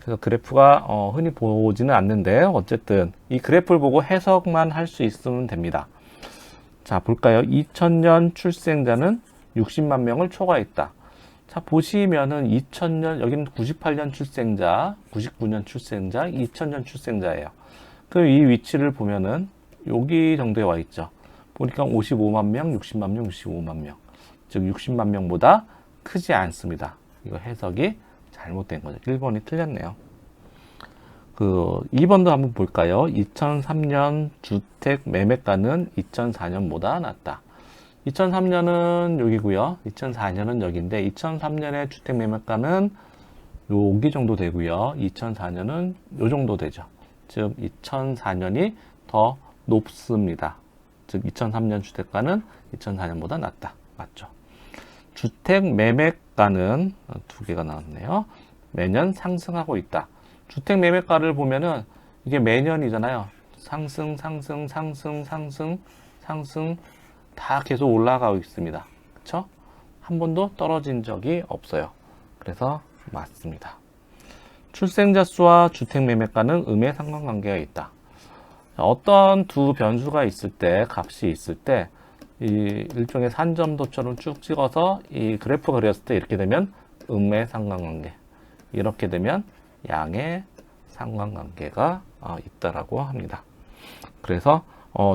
그래서 그래프가 흔히 보지는 않는데 어쨌든 이 그래프를 보고 해석만 할 수 있으면 됩니다. 자, 볼까요? 2000년 출생자는 60만 명을 초과했다. 자, 보시면은 2000년, 여기는 98년 출생자, 99년 출생자, 2000년 출생자예요. 그 이 위치를 보면은 여기 정도에 와 있죠. 보니까 55만 명, 60만 명, 65만 명. 즉 60만 명보다 크지 않습니다. 이거 해석이 잘못된 거죠. 1번이 틀렸네요. 2번도 한번 볼까요? 2003년 주택 매매가는 2004년보다 낮다. 2003년은 여기고요. 2004년은 여기인데 2003년의 주택 매매가는 여기 정도 되고요. 2004년은 요 정도 되죠. 즉 2004년이 더 높습니다. 즉 2003년 주택가는 2004년보다 낮다. 맞죠? 주택 매매가는 두 개가 나왔네요. 매년 상승하고 있다. 주택 매매가를 보면은 이게 매년이잖아요. 상승, 상승, 상승, 상승, 상승 다 계속 올라가고 있습니다. 그쵸? 한 번도 떨어진 적이 없어요. 그래서 맞습니다. 출생자 수와 주택 매매가는 음의 상관관계가 있다. 어떤 두 변수가 있을 때, 값이 있을 때, 이 일종의 산점도처럼 쭉 찍어서 이 그래프가 그렸을 때 이렇게 되면 음의 상관관계, 이렇게 되면 양의 상관관계가 있다라고 합니다. 그래서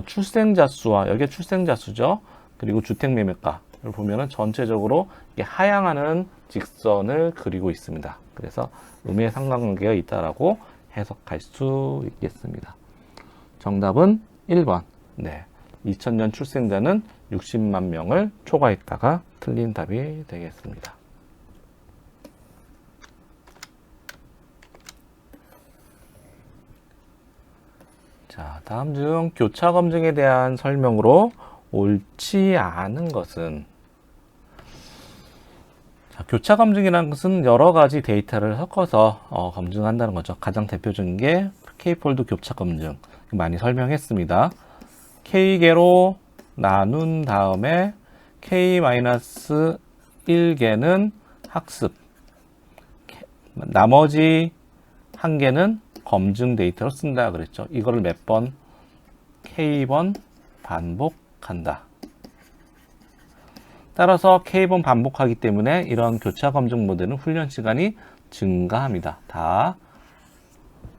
출생자 수와 여기에 출생자 수죠. 그리고 주택 매매가를 보면은 전체적으로 이게 하향하는 직선을 그리고 있습니다. 그래서 음의 상관관계가 있다라고 해석할 수 있겠습니다. 정답은 1번. 네. 2000년 출생자는 60만 명을 초과했다가 틀린 답이 되겠습니다. 자, 다음 중 교차 검증에 대한 설명으로 옳지 않은 것은, 자, 교차 검증이라는 것은 여러 가지 데이터를 섞어서 검증한다는 거죠. 가장 대표적인 게 K폴드 교차 검증, 많이 설명했습니다. K개로 나눈 다음에 K-1개는 학습, 나머지 한 개는 검증 데이터로 쓴다 그랬죠. 이거를 몇 번? K번 반복한다. 따라서 K번 반복하기 때문에 이런 교차 검증 모델은 훈련 시간이 증가합니다. 다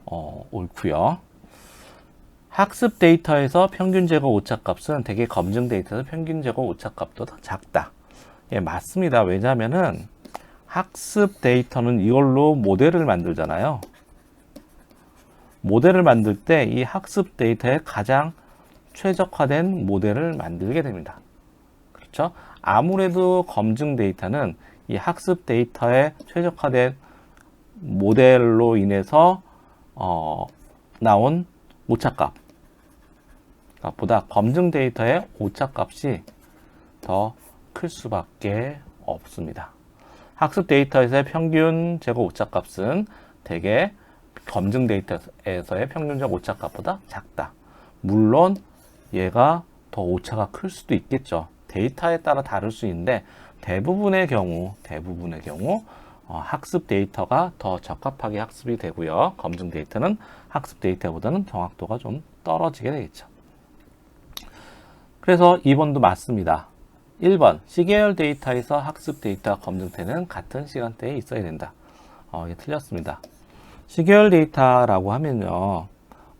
옳고요. 학습 데이터에서 평균 제거 오차값은 대개 검증 데이터에서 평균 제거 오차값도 더 작다. 예, 맞습니다. 왜냐하면은 학습 데이터는 이걸로 모델을 만들잖아요. 모델을 만들 때 이 학습 데이터에 가장 최적화된 모델을 만들게 됩니다. 그렇죠? 아무래도 검증 데이터는 이 학습 데이터에 최적화된 모델로 인해서 나온 오차값 보다 검증 데이터의 오차값이 더 클 수밖에 없습니다. 학습 데이터에서의 평균 제거 오차값은 대개 검증 데이터에서의 평균적 오차값보다 작다. 물론 얘가 더 오차가 클 수도 있겠죠. 데이터에 따라 다를 수 있는데 대부분의 경우 학습 데이터가 더 적합하게 학습이 되고요. 검증 데이터는 학습 데이터보다는 정확도가 좀 떨어지게 되겠죠. 그래서 2번도 맞습니다. 1번 시계열 데이터에서 학습 데이터와 검증되는 같은 시간대에 있어야 된다. 이게 틀렸습니다. 시계열 데이터라고 하면요,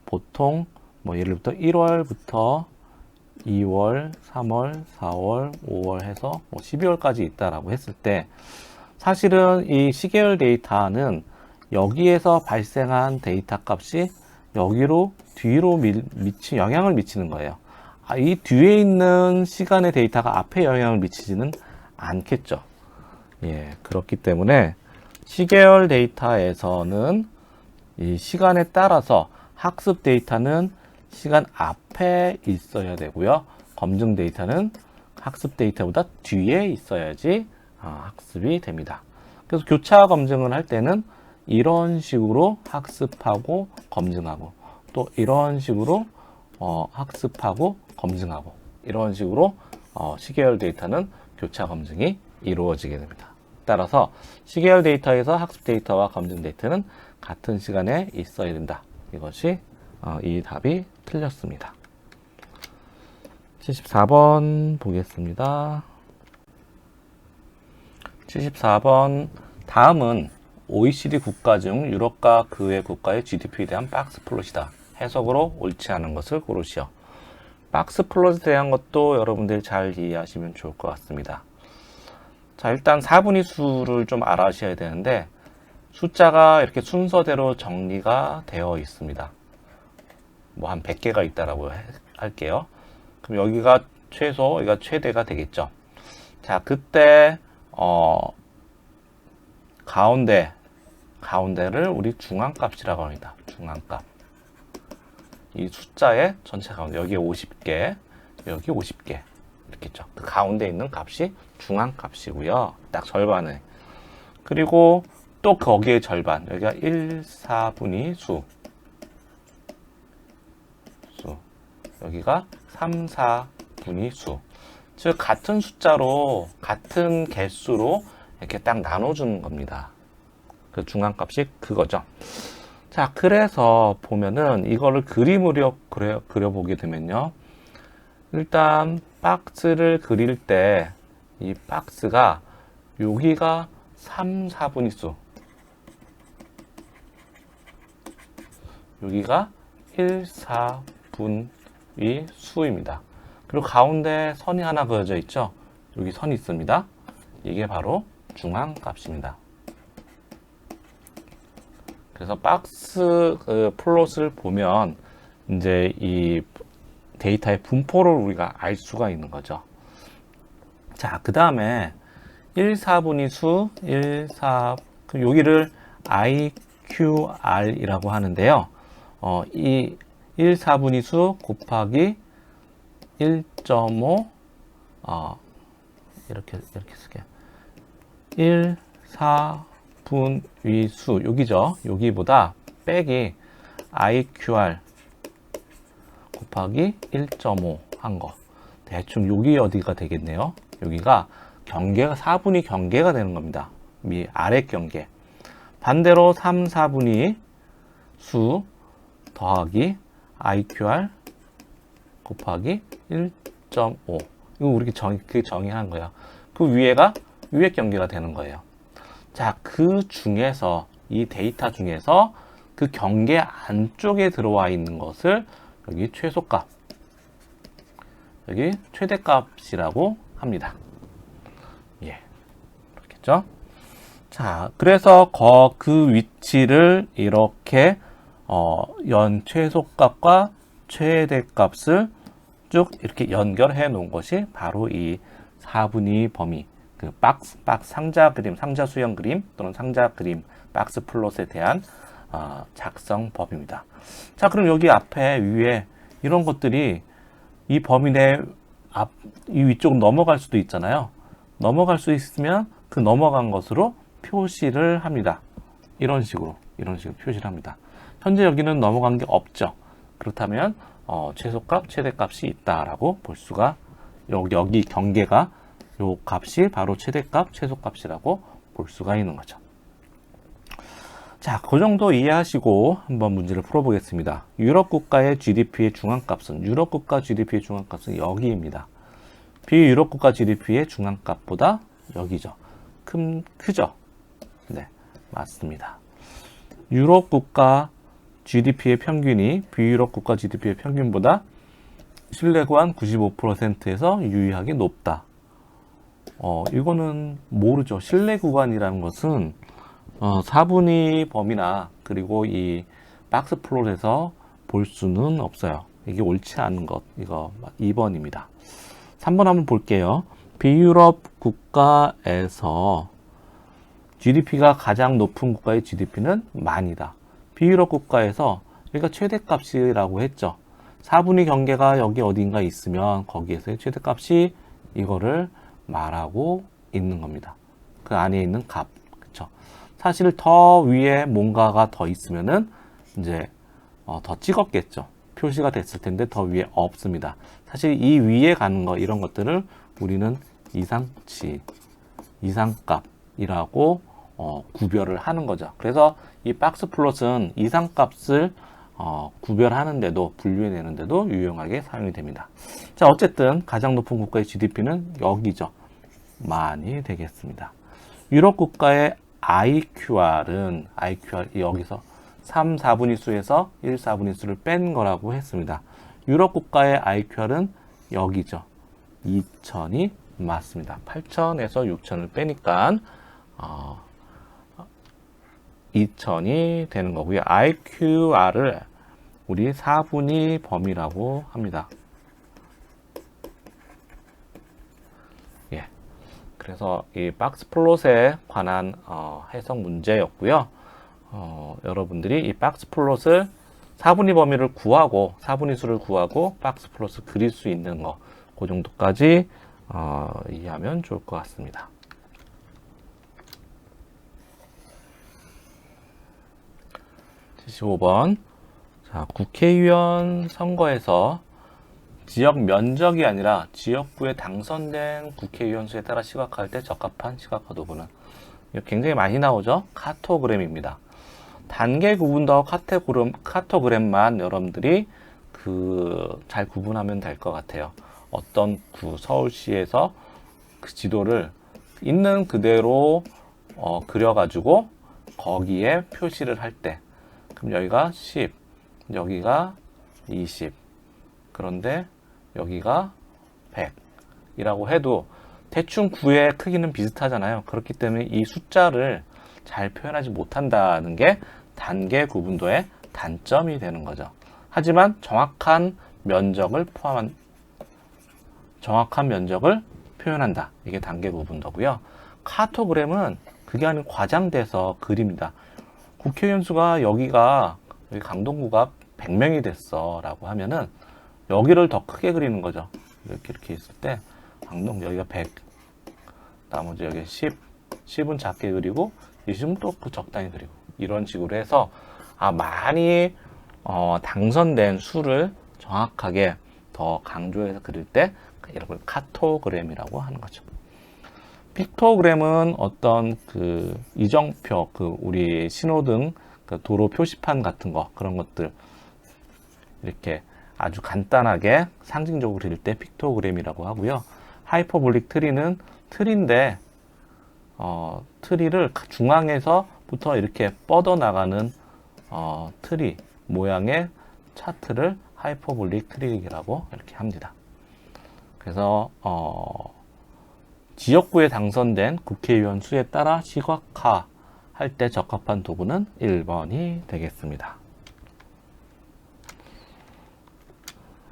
보통 예를 들어 1월부터 2월, 3월, 4월, 5월 해서 뭐 12월까지 있다라고 했을 때 사실은 이 시계열 데이터는 여기에서 발생한 데이터 값이 여기로 뒤로 영향을 미치는 거예요. 이 뒤에 있는 시간의 데이터가 앞에 영향을 미치지는 않겠죠. 예, 그렇기 때문에 시계열 데이터에서는 이 시간에 따라서 학습 데이터는 시간 앞에 있어야 되고요. 검증 데이터는 학습 데이터보다 뒤에 있어야지 학습이 됩니다. 그래서 교차 검증을 할 때는 이런 식으로 학습하고 검증하고 또 이런 식으로 학습하고 검증하고 이런 식으로 시계열 데이터는 교차 검증이 이루어지게 됩니다. 따라서 시계열 데이터에서 학습 데이터와 검증 데이터는 같은 시간에 있어야 된다. 이것이 이 답이 틀렸습니다. 74번 보겠습니다. 74번 다음은 OECD 국가 중 유럽과 그 외 국가의 GDP에 대한 박스 플롯이다. 해석으로 옳지 않은 것을 고르시오. 박스 플롯에 대한 것도 여러분들이 잘 이해하시면 좋을 것 같습니다. 자, 일단 4분위 수를 좀 알아셔야 되는데 숫자가 이렇게 순서대로 정리가 되어 있습니다. 뭐 한 100개가 있다라고 할게요. 그럼 여기가 최소, 여기가 최대가 되겠죠. 자, 그때 가운데를 우리 중앙값이라고 합니다. 중앙값. 이 숫자의 전체 가운데 여기에 50개, 여기 50개 이렇게죠. 그 가운데 있는 값이 중앙값이고요. 딱 절반을. 그리고 또 거기에 절반. 여기가 1, 4분위 수. 여기가 3, 4분위 수. 즉 같은 숫자로 같은 개수로 이렇게 딱 나눠주는 겁니다. 그 중앙값이 그거죠. 자, 그래서 보면은 이거를 그림으로 그려보게 되면요. 일단 박스를 그릴 때 이 박스가 여기가 3, 4분위 수, 여기가 1, 4분위 수입니다. 그리고 가운데 선이 하나 그어져 있죠. 여기 선이 있습니다. 이게 바로 중앙값입니다. 그래서 박스 플롯을 보면 이제 이 데이터의 분포를 우리가 알 수가 있는 거죠. 자, 그 다음에 1, 4분위 수, 1, 4, 여기를 IQR이라고 하는데요. 이 1, 4분위 수 곱하기 1.5, 이렇게 쓸게요. 1, 4분위 수, 여기죠. 여기보다 빼기 IQR 곱하기 1.5 한 거. 대충 여기 어디가 되겠네요. 여기가 경계가 4분위 경계가 되는 겁니다. 아래 경계. 반대로 3, 4분위 수 더하기 IQR 곱하기 1.5. 이거 우리 정의한 거야. 그 위에가 위에 경계가 되는 거예요. 자, 그 중에서 이 데이터 중에서 그 경계 안쪽에 들어와 있는 것을 여기 최소값, 여기 최대값이라고 합니다. 예, 그렇겠죠? 자, 그래서 그 위치를 이렇게 최소값과 최대값을 쭉 이렇게 연결해 놓은 것이 바로 이 4분위 범위, 그 박스 상자 그림, 상자 수형 그림 또는 상자 그림, 박스 플롯에 대한 작성법입니다. 자, 그럼 여기 앞에 위에 이런 것들이 이 범위 내 이 위쪽으로 넘어갈 수도 있잖아요. 넘어갈 수 있으면 그 넘어간 것으로 표시를 합니다. 이런 식으로 표시를 합니다. 현재 여기는 넘어간 게 없죠. 그렇다면 최소값, 최대값이 있다라고 볼 수가, 여기 경계가 요 값이 바로 최대값, 최소값이라고 볼 수가 있는 거죠. 자, 그 정도 이해하시고 한번 문제를 풀어보겠습니다. 유럽 국가의 GDP의 중앙값은, 유럽 국가 GDP의 중앙값은 여기입니다. 비유럽 국가 GDP의 중앙값보다 여기죠. 크죠? 네, 맞습니다. 유럽 국가 GDP의 평균이 비유럽 국가 GDP의 평균보다 신뢰구간 95%에서 유의하기 높다. 이거는 모르죠. 신뢰구간이라는 것은 4분위 범위나 그리고 이 박스 플롯에서 볼 수는 없어요. 이게 옳지 않은 것. 이거 2번입니다. 3번 한번 볼게요. 비유럽 국가에서 GDP가 가장 높은 국가의 GDP는 만이다. 비유럽 국가에서 그러니까 최대값이라고 했죠. 4분위 경계가 여기 어딘가 있으면 거기에서의 최대값이 이거를 말하고 있는 겁니다. 그 안에 있는 값. 그쵸? 사실 더 위에 뭔가가 더 있으면은 이제 더 찍었겠죠. 표시가 됐을 텐데 더 위에 없습니다. 사실 이 위에 가는 거 이런 것들을 우리는 이상치, 이상값이라고 구별을 하는 거죠. 그래서 이 박스 플롯은 이상값을 구별하는데도 분류해내는데도 유용하게 사용이 됩니다. 자, 어쨌든 가장 높은 국가의 GDP는 여기죠. 만이 되겠습니다. 유럽 국가의 IQR은 여기서 3, 4분위 수에서 1, 4분위 수를 뺀 거라고 했습니다. 유럽 국가의 IQR은 여기죠. 2000이 맞습니다. 8000에서 6000을 빼니까 2000이 되는 거고요. IQR을 우리 4분위 범위라고 합니다. 예. 그래서 이 박스 플롯에 관한 해석 문제였고요. 여러분들이 이 박스 플롯을 4분위 범위를 구하고 4분위 수를 구하고 박스 플롯을 그릴 수 있는 거, 그 정도까지 이해하면 좋을 것 같습니다. 75번. 자, 국회의원 선거에서 지역 면적이 아니라 지역구에 당선된 국회의원 수에 따라 시각화할 때 적합한 시각화 도구는, 이거 굉장히 많이 나오죠? 카토그램입니다. 단계 구분도 카토그램만 여러분들이 잘 구분하면 될 것 같아요. 어떤 서울시에서 그 지도를 있는 그대로 그려가지고 거기에 표시를 할 때, 그럼 여기가 10, 여기가 20, 그런데 여기가 100이라고 해도 대충 구의 크기는 비슷하잖아요. 그렇기 때문에 이 숫자를 잘 표현하지 못한다는 게 단계 구분도의 단점이 되는 거죠. 하지만 정확한 면적을 표현한다. 이게 단계 구분도고요. 카토그램은 그게 아닌 과장돼서 그립니다. 국회의원 수가 여기 강동구가 100명이 됐어 라고 하면은 여기를 더 크게 그리는 거죠. 이렇게 있을 때 강동 여기가 100, 나머지 여기 10은 작게 그리고 20은 또 적당히 그리고, 이런 식으로 해서 많이 당선된 수를 정확하게 더 강조해서 그릴 때 이런 걸 카토그램이라고 하는 거죠. 픽토그램은 어떤 이정표, 우리 신호등, 도로 표시판 같은 거, 그런 것들 이렇게 아주 간단하게 상징적으로 그릴 때 픽토그램이라고 하고요. 하이퍼볼릭 트리는 트리인데 트리를 중앙에서부터 이렇게 뻗어나가는 트리 모양의 차트를 하이퍼볼릭 트리라고 이렇게 합니다. 그래서 지역구에 당선된 국회의원 수에 따라 시각화할 때 적합한 도구는 1번이 되겠습니다.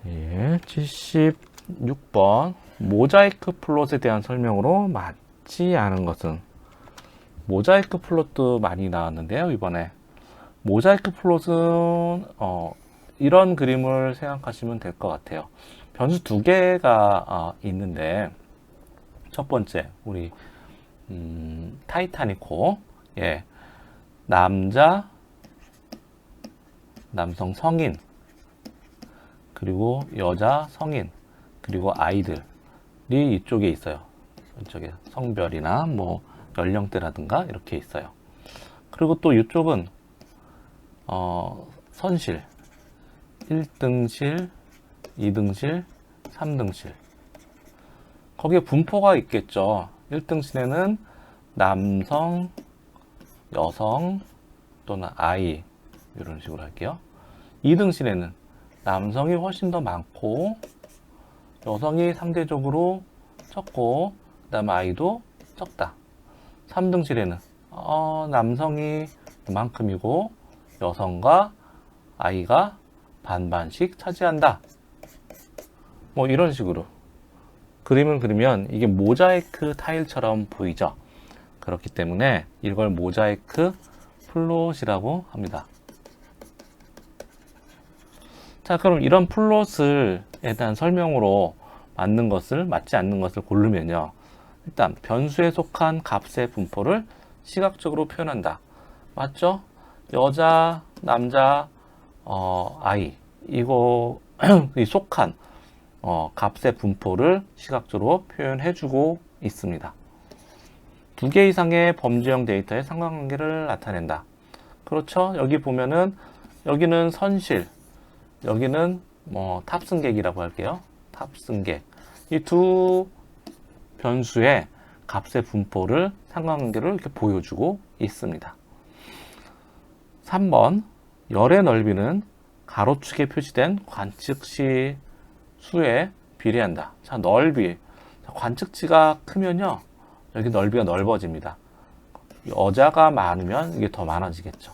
예, 76번. 모자이크 플롯에 대한 설명으로 맞지 않은 것은, 모자이크 플롯도 많이 나왔는데요. 이번에 모자이크 플롯은 이런 그림을 생각하시면 될 것 같아요. 변수 두 개가 있는데, 첫 번째 우리 타이타니코, 예, 남성 성인, 그리고 여자 성인, 그리고 아이들이 이쪽에 있어요. 이쪽에 성별이나 뭐 연령대라든가 이렇게 있어요. 그리고 또 이쪽은 선실, 1등실, 2등실, 3등실. 거기에 분포가 있겠죠. 1등실에는 남성, 여성 또는 아이, 이런 식으로 할게요. 2등실에는 남성이 훨씬 더 많고 여성이 상대적으로 적고 그 다음에 아이도 적다. 3등실에는 남성이 그만큼이고 여성과 아이가 반반씩 차지한다. 뭐 이런 식으로 그림을 그리면 이게 모자이크 타일처럼 보이죠. 그렇기 때문에 이걸 모자이크 플롯이라고 합니다. 자, 그럼 이런 플롯에 대한 설명으로 맞지 않는 것을 고르면요. 일단 변수에 속한 값의 분포를 시각적으로 표현한다. 맞죠? 여자, 남자, 아이 이거 이 속한 값의 분포를 시각적으로 표현해주고 있습니다. 2개 이상의 범주형 데이터의 상관관계를 나타낸다. 그렇죠? 여기 보면은 여기는 선실, 여기는 뭐 탑승객이라고 할게요. 탑승객. 이 두 변수의 값의 분포를 상관관계를 이렇게 보여주고 있습니다. 3번 열의 넓이는 가로축에 표시된 관측시 수에 비례한다. 자, 넓이. 관측치가 크면요. 여기 넓이가 넓어집니다. 여자가 많으면 이게 더 많아지겠죠.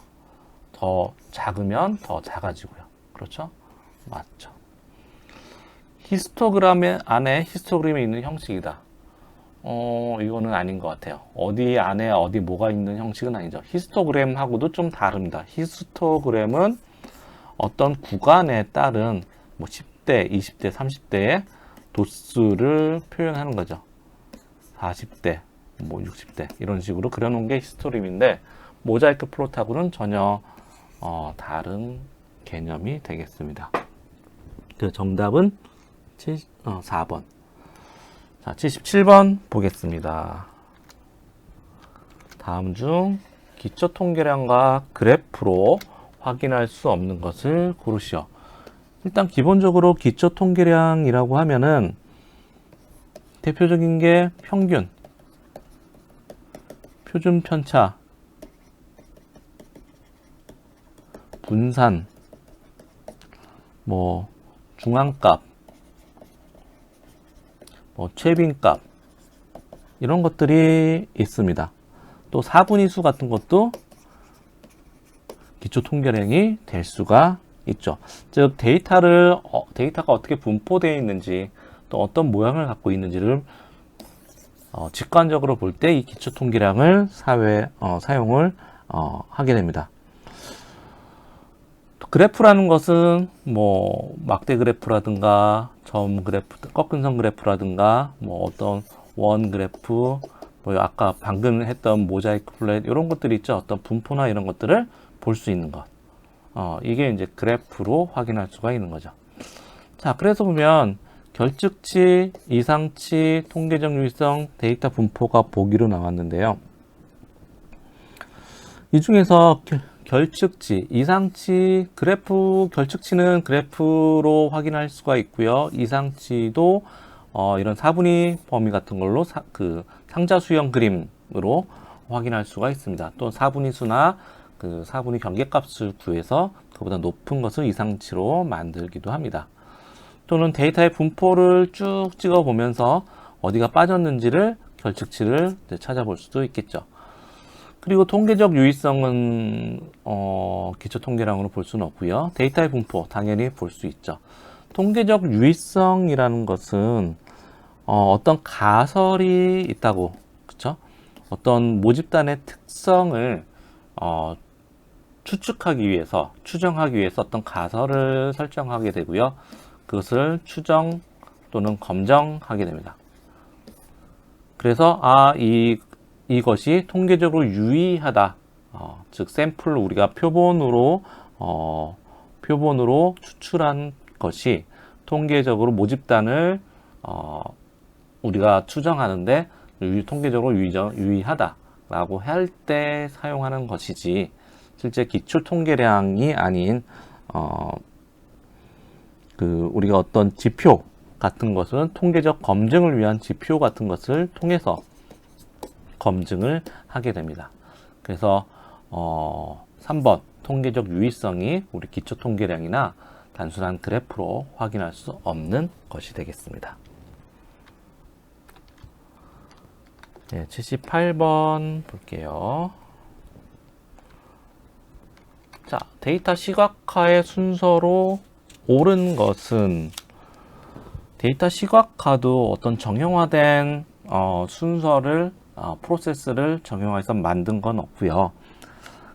더 작으면 더 작아지고요. 그렇죠? 맞죠. 히스토그램 안에 히스토그램이 있는 형식이다. 이거는 아닌 것 같아요. 어디 안에 어디 뭐가 있는 형식은 아니죠. 히스토그램하고도 좀 다릅니다. 히스토그램은 어떤 구간에 따른 뭐 10대, 20대, 30대의 도수를 표현하는 거죠. 40대, 뭐 60대 이런 식으로 그려놓은 게 히스토그램인데 모자이크 플롯하고는 전혀 다른 개념이 되겠습니다. 그 정답은 4번. 자, 77번 보겠습니다. 다음 중 기초 통계량과 그래프로 확인할 수 없는 것을 고르시오. 일단 기본적으로 기초 통계량이라고 하면은 대표적인 게 평균, 표준 편차, 분산, 뭐 중앙값, 뭐 최빈값 이런 것들이 있습니다. 또 사분위수 같은 것도 기초 통계량이 될 수가 있죠. 즉 데이터가 어떻게 분포되어 있는지 또 어떤 모양을 갖고 있는지를 직관적으로 볼 때 이 기초 통계량을 사용을 하게 됩니다. 그래프라는 것은 뭐 막대 그래프라든가 점 그래프, 꺾은 선 그래프라든가 뭐 어떤 원 그래프, 뭐 아까 방금 했던 모자이크 플랫 이런 것들이 있죠. 어떤 분포나 이런 것들을 볼 수 있는 것. 이게 이제 그래프로 확인할 수가 있는 거죠. 자, 그래서 보면 결측치, 이상치, 통계적 유의성, 데이터 분포가 보기로 나왔는데요. 이 중에서 결측치, 이상치, 결측치는 그래프로 확인할 수가 있고요. 이상치도 이런 사분위 범위 같은 걸로 상자 수형 그림으로 확인할 수가 있습니다. 또 사분위수나 그 사분위 경계값을 구해서 그보다 높은 것을 이상치로 만들기도 합니다. 또는 데이터의 분포를 쭉 찍어 보면서 어디가 빠졌는지를 결측치를 찾아볼 수도 있겠죠. 그리고 통계적 유의성은 기초 통계량으로 볼 수는 없고요. 데이터의 분포 당연히 볼 수 있죠. 통계적 유의성이라는 것은 어떤 가설이 있다고, 그렇죠? 어떤 모집단의 특성을 추정하기 위해서 어떤 가설을 설정하게 되고요. 그것을 추정 또는 검정하게 됩니다. 그래서 이것이 통계적으로 유의하다. 즉 샘플을 우리가 표본으로 추출한 것이 통계적으로 모집단을 우리가 추정하는데 통계적으로 유의하다라고 할 때 사용하는 것이지 실제 기초 통계량이 아닌 우리가 어떤 지표 같은 것은 통계적 검증을 위한 지표 같은 것을 통해서 검증을 하게 됩니다. 그래서 3번 통계적 유의성이 우리 기초 통계량이나 단순한 그래프로 확인할 수 없는 것이 되겠습니다. 78번 볼게요. 자, 데이터 시각화의 순서로 옳은 것은 데이터 시각화도 어떤 정형화된 순서를 프로세스를 정형화해서 만든 건 없고요.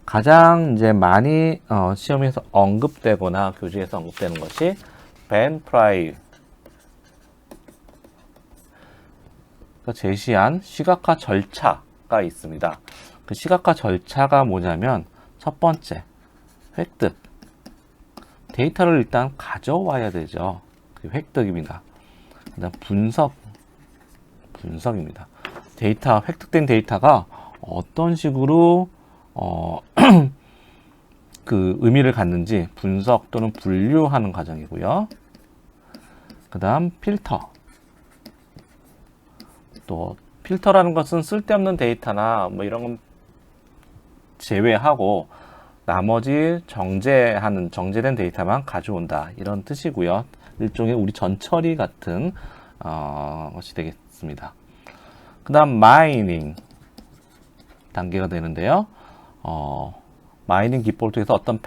가장 이제 많이 시험에서 언급되거나 교재에서 언급되는 것이 벤 프라이가 제시한 시각화 절차가 있습니다. 그 시각화 절차가 뭐냐면 첫 번째, 획득. 데이터를 일단 가져와야 되죠. 그 획득입니다. 그다음 분석입니다. 데이터, 획득된 데이터가 어떤 식으로 그 의미를 갖는지 분석 또는 분류하는 과정이고요. 그 다음 필터. 또 필터라는 것은 쓸데없는 데이터나 뭐 이런 건 제외하고 나머지 정제된 데이터만 가져온다, 이런 뜻이고요. 일종의 우리 전처리 같은 것이 되겠습니다. 그 다음 마이닝 단계가 되는데요. 마이닝 기법을 통해서 어떤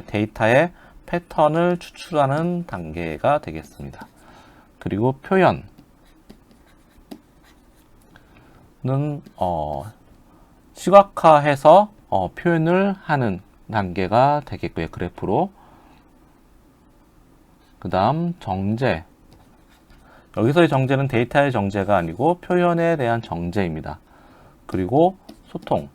데이터의 패턴을 추출하는 단계가 되겠습니다. 그리고 표현은 시각화해서 표현을 하는 단계가 되겠고요. 그래프로. 그 다음 정제. 여기서의 정제는 데이터의 정제가 아니고 표현에 대한 정제입니다. 그리고 소통.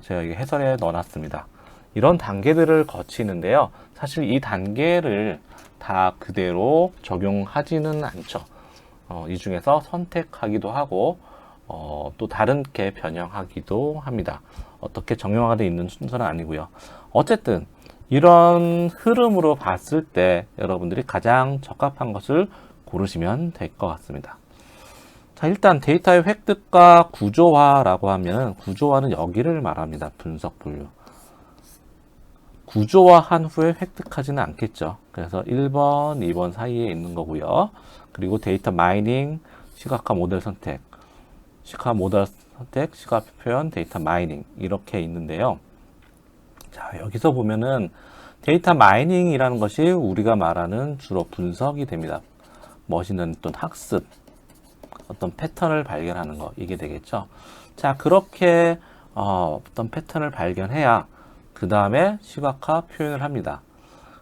제가 여기 해설에 넣어놨습니다. 이런 단계들을 거치는데요. 사실 이 단계를 다 그대로 적용하지는 않죠. 이 중에서 선택하기도 하고 또 다른게 변형하기도 합니다. 어떻게 정형화되어 있는 순서는 아니고요. 어쨌든 이런 흐름으로 봤을 때 여러분들이 가장 적합한 것을 고르시면 될 것 같습니다. 자, 일단 데이터의 획득과 구조화라고 하면 구조화는 여기를 말합니다. 분석, 분류. 구조화한 후에 획득하지는 않겠죠. 그래서 1번, 2번 사이에 있는 거고요. 그리고 데이터 마이닝, 시각화 모델 선택, 시각 표현, 데이터 마이닝 이렇게 있는데요. 자, 여기서 보면은 데이터 마이닝이라는 것이 우리가 말하는 주로 분석이 됩니다. 머신은 또 학습, 어떤 패턴을 발견하는 거, 이게 되겠죠. 자, 그렇게 어떤 패턴을 발견해야 그 다음에 시각화 표현을 합니다.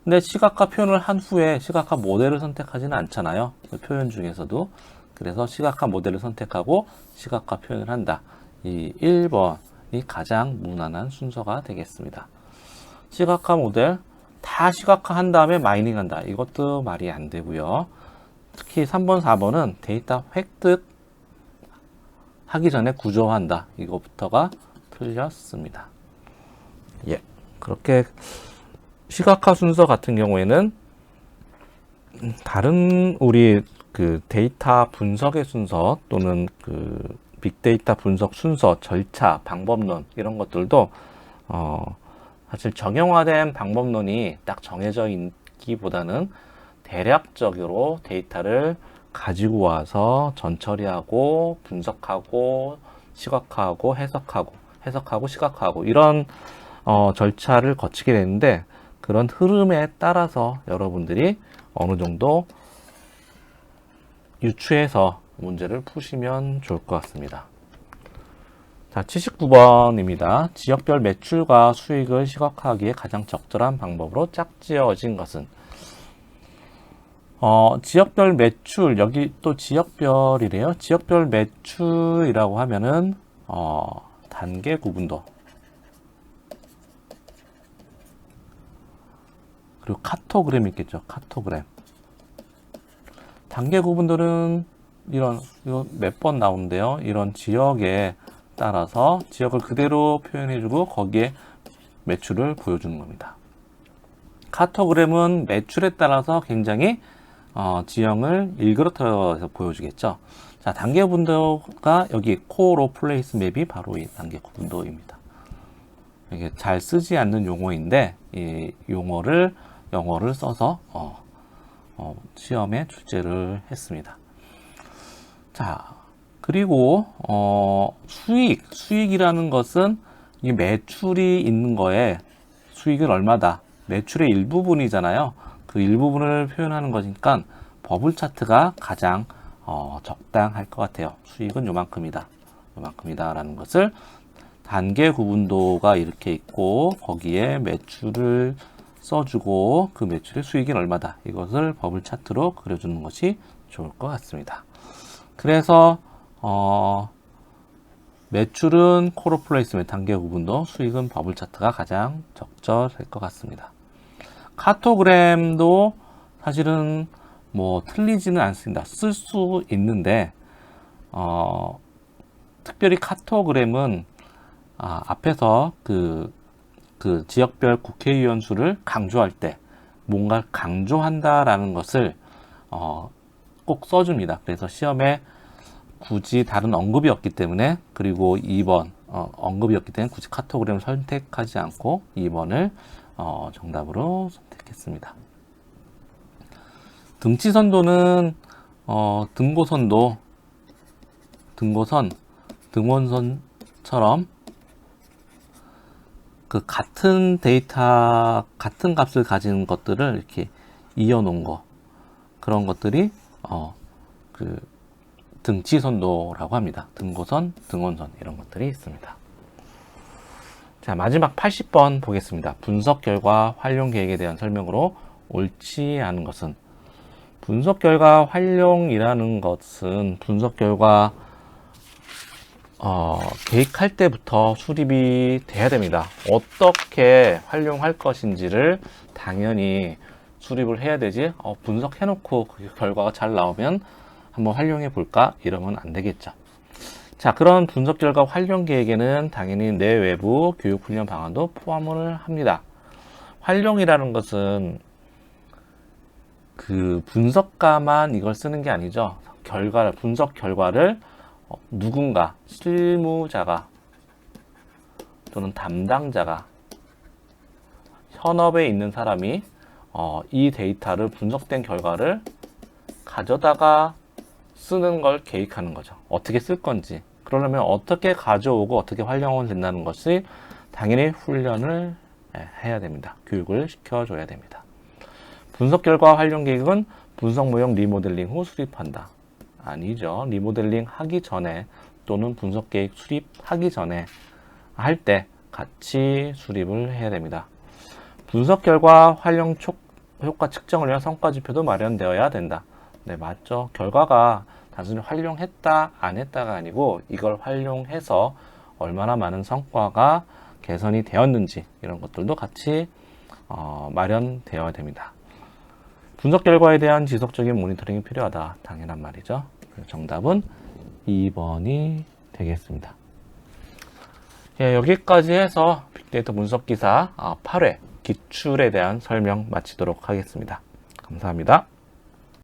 근데 시각화 표현을 한 후에 시각화 모델을 선택하지는 않잖아요. 그 표현 중에서도. 그래서 시각화 모델을 선택하고 시각화 표현을 한다. 이 1번이 가장 무난한 순서가 되겠습니다. 시각화 모델 다 시각화한 다음에 마이닝 한다. 이것도 말이 안 되고요. 특히 3번, 4번은 데이터 획득 하기 전에 구조화한다. 이거부터가 틀렸습니다. 예. 그렇게 시각화 순서 같은 경우에는 다른 우리 그 데이터 분석의 순서 또는 그 빅데이터 분석 순서, 절차, 방법론 이런 것들도 사실 정형화된 방법론이 딱 정해져 있기보다는 대략적으로 데이터를 가지고 와서 전처리하고 분석하고 시각화하고 해석하고 시각화하고 이런 절차를 거치게 되는데 그런 흐름에 따라서 여러분들이 어느 정도 유추해서 문제를 푸시면 좋을 것 같습니다. 자, 79번입니다. 지역별 매출과 수익을 시각화하기에 가장 적절한 방법으로 짝지어진 것은 지역별 매출, 여기 또 지역별이래요. 지역별 매출이라고 하면은 단계 구분도 그리고 카토그램 있겠죠. 카토그램. 단계 구분들은 이거 몇 번 나오는데요. 이런 지역에 따라서 지역을 그대로 표현해주고 거기에 매출을 보여주는 겁니다. 카토그램은 매출에 따라서 굉장히 지형을 일그러뜨려서 보여주겠죠. 자, 단계 구분도가 여기 코로 플레이스 맵이 바로 이 단계 구분도입니다. 이게 잘 쓰지 않는 용어인데 이 용어를 영어를 써서 시험에 출제를 했습니다. 자, 그리고 수익이라는 것은 이 매출이 있는 거에 수익은 얼마다, 매출의 일부분이잖아요. 그 일부분을 표현하는 거니까 버블 차트가 가장 적당할 것 같아요. 수익은 요만큼이다, 요만큼이다 라는 것을 단계 구분도가 이렇게 있고 거기에 매출을 써주고 그 매출의 수익은 얼마다, 이것을 버블 차트로 그려주는 것이 좋을 것 같습니다. 그래서 매출은 코로 플레이스మెం트 단계 구분도, 수익은 버블 차트가 가장 적절할 것 같습니다. 카토그램도 사실은 뭐 틀리지는 않습니다. 쓸 수 있는데 특별히 카토그램은 앞에서 그 지역별 국회의원 수를 강조할 때 뭔가 강조한다라는 것을 꼭 써줍니다. 그래서 시험에 굳이 다른 언급이 없기 때문에, 그리고 2번 언급이 없기 때문에 굳이 카토그램을 선택하지 않고 2번을 정답으로 선택했습니다. 등치선도는 등고선도, 등원선처럼 그 같은 데이터, 같은 값을 가진 것들을 이렇게 이어놓은 거, 그런 것들이 그 등치선도라고 합니다. 등고선, 등원선 이런 것들이 있습니다. 자, 마지막 80번 보겠습니다. 분석 결과 활용 계획에 대한 설명으로 옳지 않은 것은, 분석 결과 활용이라는 것은 분석 결과 계획할 때부터 수립이 돼야 됩니다. 어떻게 활용할 것인지를 당연히 수립을 해야 되지, 분석해놓고 그 결과가 잘 나오면 한번 활용해 볼까? 이러면 안 되겠죠. 자, 그런 분석 결과 활용 계획에는 당연히 내외부 교육 훈련 방안도 포함을 합니다. 활용이라는 것은 그 분석가만 이걸 쓰는 게 아니죠. 분석 결과를 누군가, 실무자가 또는 담당자가, 현업에 있는 사람이 이 데이터를, 분석된 결과를 가져다가 쓰는 걸 계획하는 거죠. 어떻게 쓸 건지, 그러려면 어떻게 가져오고 어떻게 활용하면 된다는 것이 당연히 훈련을 해야 됩니다. 교육을 시켜줘야 됩니다. 분석 결과 활용 계획은 분석 모형 리모델링 후 수립한다. 아니죠. 리모델링 하기 전에 또는 분석 계획 수립하기 전에 할 때 같이 수립을 해야 됩니다. 분석 결과 활용 효과 측정을 위한 성과 지표도 마련되어야 된다. 네, 맞죠. 결과가 단순히 활용했다 안 했다가 아니고 이걸 활용해서 얼마나 많은 성과가 개선이 되었는지 이런 것들도 같이 마련되어야 됩니다. 분석 결과에 대한 지속적인 모니터링이 필요하다. 당연한 말이죠. 정답은 2번이 되겠습니다. 예, 여기까지 해서 빅데이터 분석 기사 8회 기출에 대한 설명 마치도록 하겠습니다. 감사합니다.